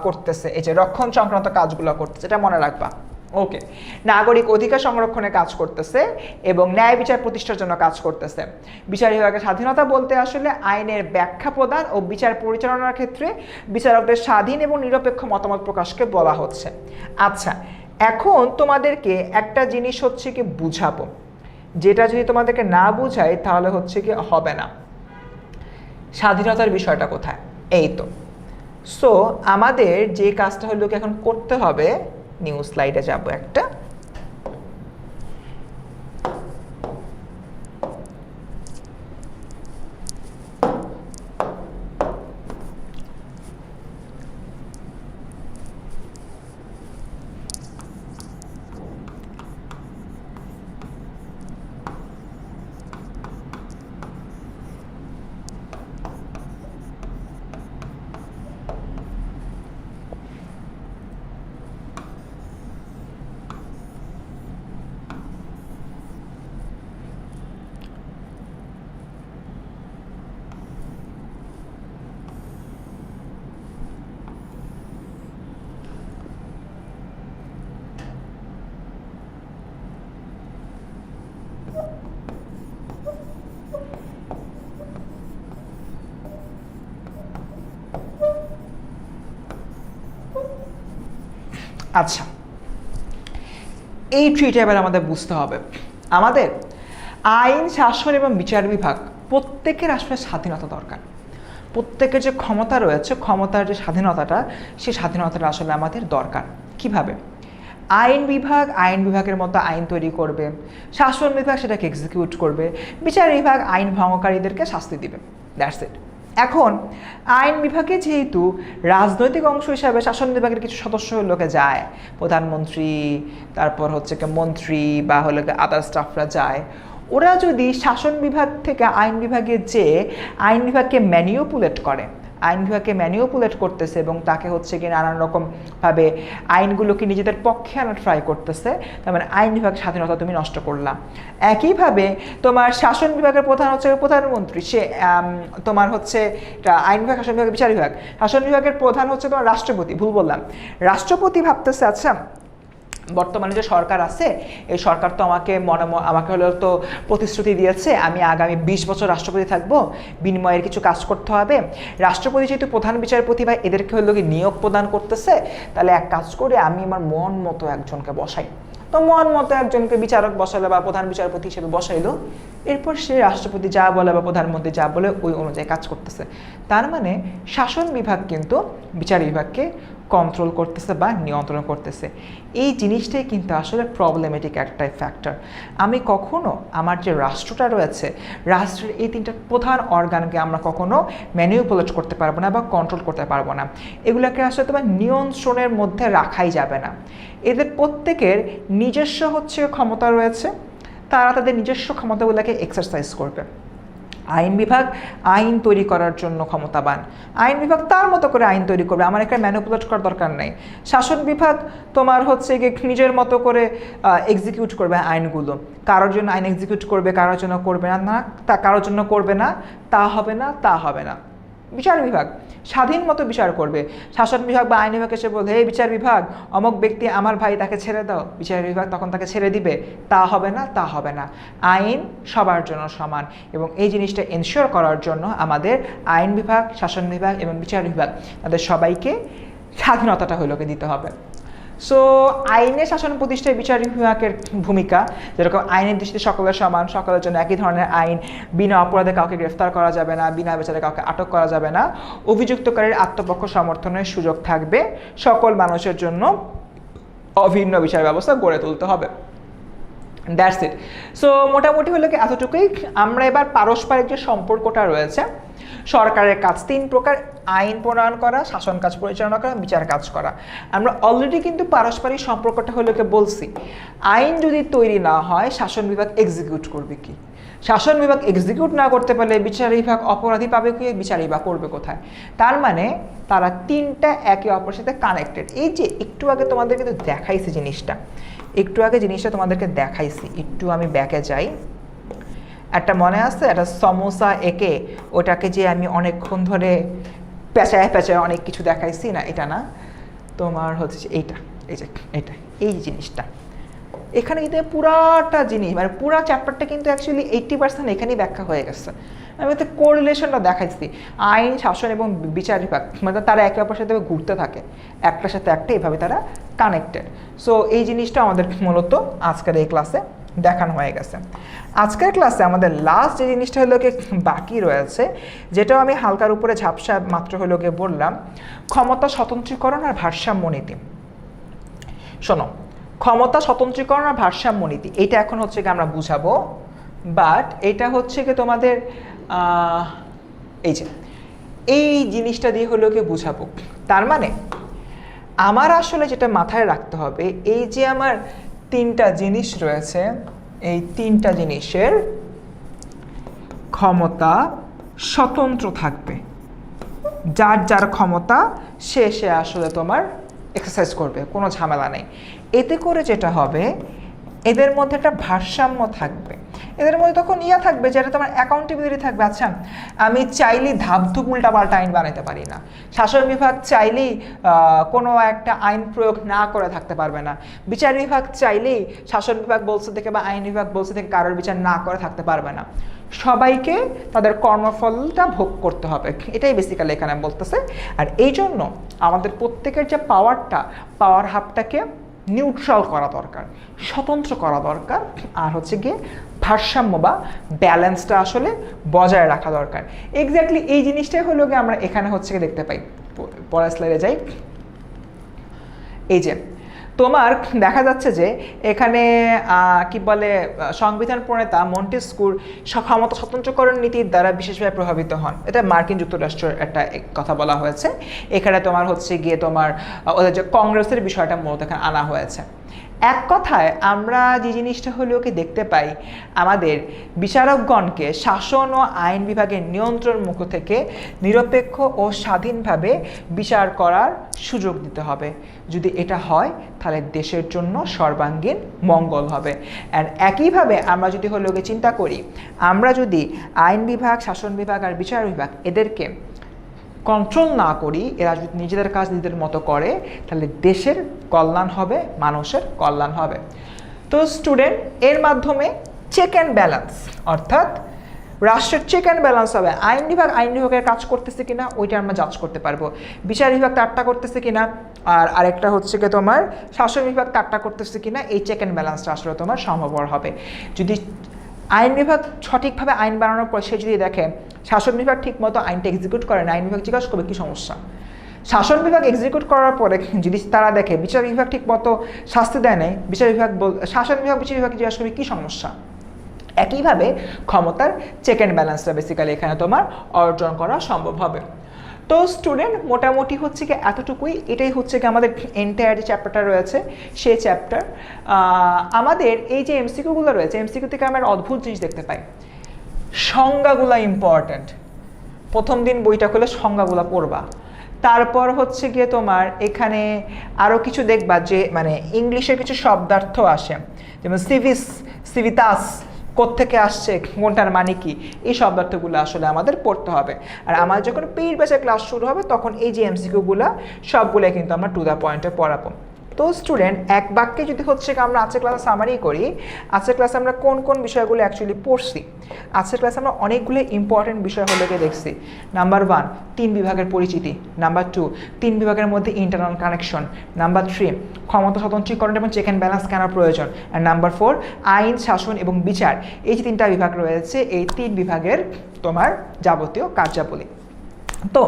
করতেছে, এই যে রক্ষণ সংক্রান্ত কাজগুলো করতেছে, এটা মনে রাখবা। ওকে, নাগরিক অধিকার সংরক্ষণে কাজ করতেছে এবং ন্যায় বিচার প্রতিষ্ঠার জন্য কাজ করতেছে। বিচার বিভাগের স্বাধীনতা বলতে আসলে আইনের ব্যাখ্যা প্রদান ও বিচার পরিচালনার ক্ষেত্রে বিচারকদের স্বাধীন এবং নিরপেক্ষ মতামত প্রকাশকে বলা হচ্ছে। আচ্ছা, এখন তোমাদেরকে একটা জিনিস হচ্ছে কি বুঝাবো, যেটা যদি তোমাদেরকে না বুঝাই তাহলে হচ্ছে কি হবে না। স্বাধীনতার বিষয়টা কোথায়? এই তো। সো আমাদের যে কাজটা হলো কি এখন করতে হবে, নিউ স্লাইডে যাব একটা। আচ্ছা, এই ট্রিটা এবার আমাদের বুঝতে হবে। আমাদের আইন, শাসন এবং বিচার বিভাগ প্রত্যেকের আসলে স্বাধীনতা দরকার। প্রত্যেকের যে ক্ষমতা রয়েছে, ক্ষমতার যে স্বাধীনতাটা, সেই স্বাধীনতাটা আসলে আমাদের দরকার। কিভাবে? আইন বিভাগের মতো আইন তৈরি করবে, শাসন বিভাগ সেটাকে এক্সিকিউট করবে, বিচার বিভাগ আইন ভঙ্গকারীদেরকে শাস্তি দিবে। That's it. এখন আইন বিভাগে যেহেতু রাজনৈতিক অংশ হিসাবে শাসন বিভাগের কিছু সদস্য লোকে যায়, প্রধানমন্ত্রী, তারপর হচ্ছে কি মন্ত্রী বা হলো আদার স্টাফরা যায়, ওরা যদি শাসন বিভাগ থেকে আইন বিভাগে যেয়ে আইন বিভাগকে ম্যানিপুলেট করে, আইন বিভাগকে ম্যানিপুলেট করতেছে এবং তাকে হচ্ছে কি নানান রকমভাবে আইনগুলোকে নিজেদের পক্ষে আনার ট্রাই করতেছে, তার মানে আইন বিভাগ স্বাধীনতা তুমি নষ্ট করলাম। একইভাবে তোমার শাসন বিভাগের প্রধান হচ্ছে প্রধানমন্ত্রী, সে তোমার হচ্ছে আইন বিভাগ, শাসন বিভাগ, বিচার বিভাগ, শাসন বিভাগের প্রধান হচ্ছে তোমার রাষ্ট্রপতি, ভুল বললাম, রাষ্ট্রপতি ভাবতেছে আচ্ছা বর্তমানে যে সরকার আছে, এই সরকার তো আমাকে হলো তো প্রতিশ্রুতি দিয়েছে আমি আগামী 20 বছর রাষ্ট্রপতি থাকবো, বিনিময়ের কিছু কাজ করতে হবে। রাষ্ট্রপতি যেহেতু প্রধান বিচারপতি বা এদেরকে হলো কি নিয়োগ প্রদান করতেছে, তাহলে এক কাজ করে আমি আমার মন মতো একজনকে বসাই। তো মন মতো একজনকে বিচারক বসালো বা প্রধান বিচারপতি হিসেবে বসাইলো, এরপর সে রাষ্ট্রপতি যা বলে বা প্রধানমন্ত্রী যা বলে ওই অনুযায়ী কাজ করতেছে। তার মানে শাসন বিভাগ কিন্তু বিচার বিভাগকে কন্ট্রোল করতেছে বা নিয়ন্ত্রণ করতেছে। এই জিনিসটাই কিন্তু আসলে প্রবলেমেটিক একটাই ফ্যাক্টর। আমি কখনো আমার যে রাষ্ট্রটা রয়েছে, রাষ্ট্রের এই 3টা প্রধান অর্গানকে আমরা কখনো ম্যানিপুলেট করতে পারবো না বা কন্ট্রোল করতে পারবো না। এগুলোকে আসলে তোমার নিয়ন্ত্রণের মধ্যে রাখাই যাবে না। এদের প্রত্যেকের নিজস্ব হচ্ছে ক্ষমতা রয়েছে, তারা তাদের নিজস্ব ক্ষমতাগুলোকে এক্সারসাইজ করবে। আইন বিভাগ আইন তৈরি করার জন্য ক্ষমতাবান, আইন বিভাগ তার মতো করে আইন তৈরি করবে, আমার এখানে ম্যানিপুলেট করার দরকার নেই। শাসন বিভাগ তোমার হচ্ছে গিয়ে নিজের মতো করে এক্সিকিউট করবে আইনগুলো, কারোর জন্য আইন এক্সিকিউট করবে, কারোর জন্য করবে না, কারোর জন্য করবে না, তা হবে না, তা হবে না। বিচার বিভাগ স্বাধীন মতো বিচার করবে। শাসন বিভাগ বা আইন বিভাগ এসে বলবে হে বিচার বিভাগ, অমুক ব্যক্তি আমার ভাই, তাকে ছেড়ে দাও, বিচার বিভাগ তখন তাকে ছেড়ে দিবে, তা হবে না, তা হবে না। আইন সবার জন্য সমান, এবং এই জিনিসটা এনশিওর করার জন্য আমাদের আইন বিভাগ, শাসন বিভাগ এবং বিচার বিভাগ তাদের সবাইকে স্বাধীনতাটা হলোকে দিতে হবে। সো আইনের শাসন প্রতিষ্ঠায় বিচার বিভাগের ভূমিকা, যেরকম আইনের দৃষ্টিতে সকলের সমান, সকলের জন্য একই ধরনের আইন, বিনা অপরাধে কাউকে গ্রেফতার করা যাবে না, বিনা বিচারে কাউকে আটক করা যাবে না, অভিযুক্তকারীর আত্মপক্ষ সমর্থনের সুযোগ থাকবে, সকল মানুষের জন্য অভিন্ন বিচার ব্যবস্থা গড়ে তুলতে হবে। That's it. সো মোটামুটি হলো কি এতটুকুই। আমরা এবার পারস্পরিক যে সম্পর্কটা রয়েছে, সরকারের কাজ 3 প্রকার: আইন প্রণয়ন করা, শাসন কাজ পরিচালনা করা, বিচার কাজ করা। আমরা অলরেডি কিন্তু পারস্পরিক সম্পর্কটা হলো কি বলছি। আইন যদি তৈরি না হয়, শাসন বিভাগ এক্সিকিউট করবে কি? শাসন বিভাগ এক্সিকিউট না করতে পারলে বিচার বিভাগ অপরাধী পাবে কি? বিচার বিভাগ করবে কোথায়? তার মানে তারা 3টা একে অপরের সাথে কানেক্টেড। এই যে একটু আগে তোমাদের কিন্তু দেখাইছি জিনিসটা, তোমাদেরকে দেখাইছি। একটু আমি ব্যাকে যাই। একটা মনে আছে, একটা সমোসা এঁকে ওটাকে যে আমি অনেকক্ষণ ধরে পেঁচায় অনেক কিছু দেখাইছি না, এটা না, তোমার হচ্ছে এইটা, এই জিনিসটা এখানে কিন্তু পুরাটা জিনিস, মানে পুরা চ্যাপ্টারটা কিন্তু অ্যাকচুয়ালি 80% এখানেই ব্যাখ্যা হয়ে গেছে। আমি তো কোরিলেশনটা দেখাইছি, আইন, শাসন এবং বিচার বিভাগ মানে তারা একে অপরের সাথে ঘুরতে থাকে, একটার সাথে একটা, এভাবে তারা কানেক্টেড। সো এই জিনিসটা আমাদের মূলত আজকের এই ক্লাসে দেখানো হয়ে গেছে। আজকের ক্লাসে আমাদের লাস্ট যে জিনিসটা হলো কি বাকি রয়েছে, যেটাও আমি হালকার উপরে ঝাপসা মাত্র হলো গিয়ে বললাম, ক্ষমতা স্বতন্ত্রীকরণ আর ভারসাম্য নীতি। শোনো, ক্ষমতা স্বতন্ত্রীকরণ আর ভারসাম্য নীতি, এইটা এখন হচ্ছে কি আমরা বুঝাবো, বাট এটা হচ্ছে কি তোমাদের এই জিনিসটা দিয়ে হলো কি বুঝাবো। তার মানে আমার আসলে যেটা মাথায় রাখতে হবে, এই যে আমার 3টা জিনিস রয়েছে, এই 3টা জিনিসের ক্ষমতা স্বতন্ত্র থাকবে। যার যার ক্ষমতা সে আসলে তোমার এক্সারসাইজ করবে, কোনো ঝামেলা নেই। এতে করে যেটা হবে, এদের মধ্যে একটা ভারসাম্য থাকবে, এদের মধ্যে তখন থাকবে যেটা তোমার অ্যাকাউন্টেবিলিটি থাকবে। আচ্ছা, আমি চাইলেই ধাপধুপ উল্টাপাল্টা আইন বানাতে পারি না, শাসন বিভাগ চাইলেই কোনো একটা আইন প্রয়োগ না করে থাকতে পারবে না, বিচার বিভাগ চাইলেই শাসন বিভাগ বলছে থেকে বা আইন বিভাগ বলছে থেকে কারোর বিচার না করে থাকতে পারবে না। সবাইকে তাদের কর্মফলটা ভোগ করতে হবে, এটাই বেসিক্যালি এখানে বলতেছে। আর এই জন্য আমাদের প্রত্যেকের যে পাওয়ার হাবটাকে নিউট্রাল করা দরকার, স্বতন্ত্র করা দরকার, আর হচ্ছে গিয়ে ভারসাম্য বা ব্যালেন্সটা আসলে বজায় রাখা দরকার। এক্স্যাক্টলি এই জিনিসটাই হলো গিয়ে আমরা এখানে হচ্ছে গিয়ে দেখতে পাই। পরের স্লাইডে যাই। এই যে তোমার দেখা যাচ্ছে যে এখানে কি বলে সংবিধান প্রণেতা মন্টেস্কুর ক্ষমতা স্বতন্ত্রকরণ নীতির দ্বারা বিশেষভাবে প্রভাবিত হন। এটা মার্কিন যুক্তরাষ্ট্রের একটা কথা বলা হয়েছে। এখানে তোমার হচ্ছে গিয়ে তোমার ওদের যে কংগ্রেসের বিষয়টা মূলত এখানে আনা হয়েছে। এক কথায় আমরা যে জিনিসটা হলেও কি দেখতে পাই, আমাদের বিচারকগণকে শাসন ও আইন বিভাগের নিয়ন্ত্রণ মুখ থেকে নিরপেক্ষ ও স্বাধীনভাবে বিচার করার সুযোগ দিতে হবে। যদি এটা হয় তাহলে দেশের জন্য সর্বাঙ্গীন মঙ্গল হবে। অ্যান্ড একইভাবে আমরা যদি হলেও চিন্তা করি, আমরা যদি আইন বিভাগ, শাসন বিভাগ আর বিচার বিভাগ এদেরকে কন্ট্রোল না করি, এরা যদি নিজেদের কাজ নিজেদের মতো করে, তাহলে দেশের কল্যাণ হবে, মানুষের কল্যাণ হবে। তো স্টুডেন্ট, এর মাধ্যমে চেক অ্যান্ড ব্যালেন্স, অর্থাৎ রাষ্ট্রের চেক অ্যান্ড ব্যালেন্স হবে। আইন বিভাগের কাজ করতেছে কিনা ওইটা আমরা জাজ করতে পারবো। বিচার বিভাগ তারটা করতেছে কিনা, আর আরেকটা হচ্ছে কি তোমার শাসন বিভাগ তারটা করতেছে কিনা, এই চেক অ্যান্ড ব্যালেন্সটা আসলে তোমার সম্ভবপর হবে। যদি আইন বিভাগ সঠিকভাবে আইন বানানোর পর সে যদি দেখে শাসন বিভাগ ঠিক মতো আইনটা এক্সিকিউট করে না, আইন বিভাগ জিজ্ঞাসা করবে কী সমস্যা। শাসন বিভাগ এক্সিকিউট করার পরে যদি তারা দেখে বিচার বিভাগ ঠিক মতো শাস্তি দেয় নাই, শাসন বিভাগ বিচার বিভাগকে জিজ্ঞাসা করবে কী সমস্যা। একইভাবে ক্ষমতার চেক অ্যান্ড ব্যালেন্সটা বেসিক্যালি এখানে তোমার অর্জন করা সম্ভব হবে। তো স্টুডেন্ট, মোটামুটি হচ্ছে কি এতটুকুই। এটাই হচ্ছে কি আমাদের এন্টায়ার যে চ্যাপ্টারটা রয়েছে সেই চ্যাপ্টার। আমাদের এই যে এমসিকিউগুলো রয়েছে, এমসিকিউ থেকে আমরা অদ্ভুত জিনিস দেখতে পাই। সংজ্ঞাগুলো ইম্পর্ট্যান্ট। প্রথম দিন বইটা খুলে সংজ্ঞাগুলো পড়বা। তারপর হচ্ছে গিয়ে তোমার এখানে আরও কিছু দেখবা যে মানে ইংলিশের কিছু শব্দার্থ আসে, যেমন সিভিতাস কোত্থেকে আসছে, কোনটার মানে কি, এই শব্দার্থগুলো আসলে আমাদের পড়তে হবে। আর আমার যখন পেইড ব্যাচের ক্লাস শুরু হবে তখন এই যে এমসিকিউগুলো সবগুলো কিন্তু আমরা টু দ্য পয়েন্টে পড়াবো। তো স্টুডেন্ট, এক বাক্যে যদি হচ্ছে আমরা আজকের ক্লাসে সামারি করি, আজকের ক্লাসে আমরা কোন কোন বিষয়গুলো অ্যাকচুয়ালি পড়ছি। আজকের ক্লাসে আমরা অনেকগুলো ইম্পর্টেন্ট বিষয় হলে দেখছি। নাম্বার 1, 3 বিভাগের পরিচিতি। নাম্বার 2, 3 বিভাগের মধ্যে ইন্টারনাল কানেকশন। নাম্বার 3, ক্ষমতা স্বতন্ত্রীকরণ এবং চেক অ্যান্ড ব্যালেন্স কেন প্রয়োজন। আর নাম্বার 4, আইন, শাসন এবং বিচার। এই যে 3টা বিভাগ রয়েছে, এই 3 বিভাগের তোমার যাবতীয় কার্যাবলী। তো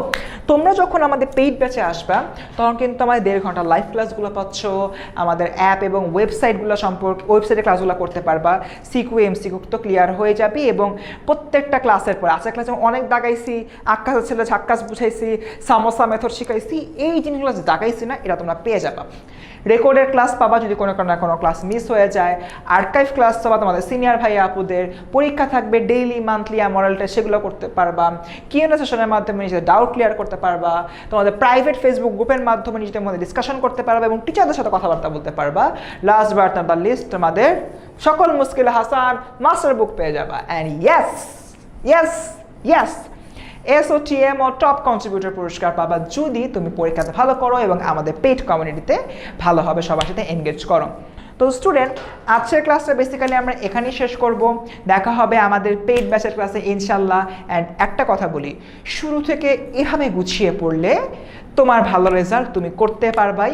তোমরা যখন আমাদের পেইড ব্যাচে আসবা তখন কিন্তু আমাদের 1.5 ঘন্টা লাইভ ক্লাসগুলো পাচ্ছ, আমাদের অ্যাপ এবং ওয়েবসাইটগুলো সম্পর্কে ওয়েবসাইটে ক্লাসগুলো করতে পারবা, সিকিউ এমসিকিউ তো ক্লিয়ার হয়ে যাবে। এবং প্রত্যেকটা ক্লাসের পর আজকের ক্লাসে অনেক দাগাইছি, আক্কাসের ছেলে ঝাক্কাস বুঝাইছি, সামোসা মেথড শিখাইছি, এই জিনিসগুলো যে দাগাইছি না, এটা তোমরা পেয়ে যাবা। রেকর্ডের ক্লাস পাবা যদি কোনো ক্লাস মিস হয়ে যায়। আর্কাইভ ক্লাস পাবা তোমাদের সিনিয়র ভাই আপুদের। পরীক্ষা থাকবে ডেইলি, মান্থলি আর মডেল টেস্ট, সেগুলো করতে পারবা। কিউএনএ সেশনের মাধ্যমে নিজেদের ডাউট ক্লিয়ার করতে পারবা। তোমাদের প্রাইভেট ফেসবুক গ্রুপের মাধ্যমে নিজেদের মধ্যে ডিসকাশন করতে পারবা এবং টিচারদের সাথে কথাবার্তা বলতে পারবা। লাস্ট বাট নাম্বার লিস্ট, তোমাদের সকল মুশকিল হাসান মাস্টার বুক পেয়ে যাবা। অ্যান্ড ইয়েস SOTM ও টপ কন্ট্রিবিউটর পুরস্কার পাবা যদি তুমি পরীক্ষাতে ভালো করো এবং আমাদের পেইড কমিউনিটিতে ভালোভাবে সবার সাথে এনগেজ করো। তো স্টুডেন্ট, আজকের ক্লাসটা বেসিক্যালি আমরা এখানেই শেষ করব। দেখা হবে আমাদের পেইড ব্যাচের ক্লাসে ইনশাল্লাহ। অ্যান্ড একটা কথা বলি, শুরু থেকে এভাবে গুছিয়ে পড়লে তোমার ভালো রেজাল্ট তুমি করতে পারবা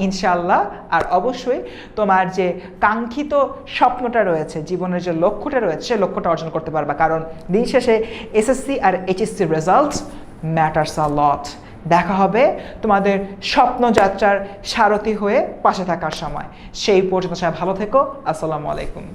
ইনশাল্লাহ। আর অবশ্যই তোমার যে কাঙ্ক্ষিত স্বপ্নটা রয়েছে, জীবনের যে লক্ষ্যটা রয়েছে, সেই লক্ষ্যটা অর্জন করতে পারবা। কারণ দিন শেষে SSC আর HSC রেজাল্টস ম্যাটার্স আ লট। দেখা হবে তোমাদের স্বপ্নযাত্রার সারথি হয়ে পাশে থাকার সময়। সেই পর্যন্ত সবাই ভালো থেকো। আসসালামু আলাইকুম।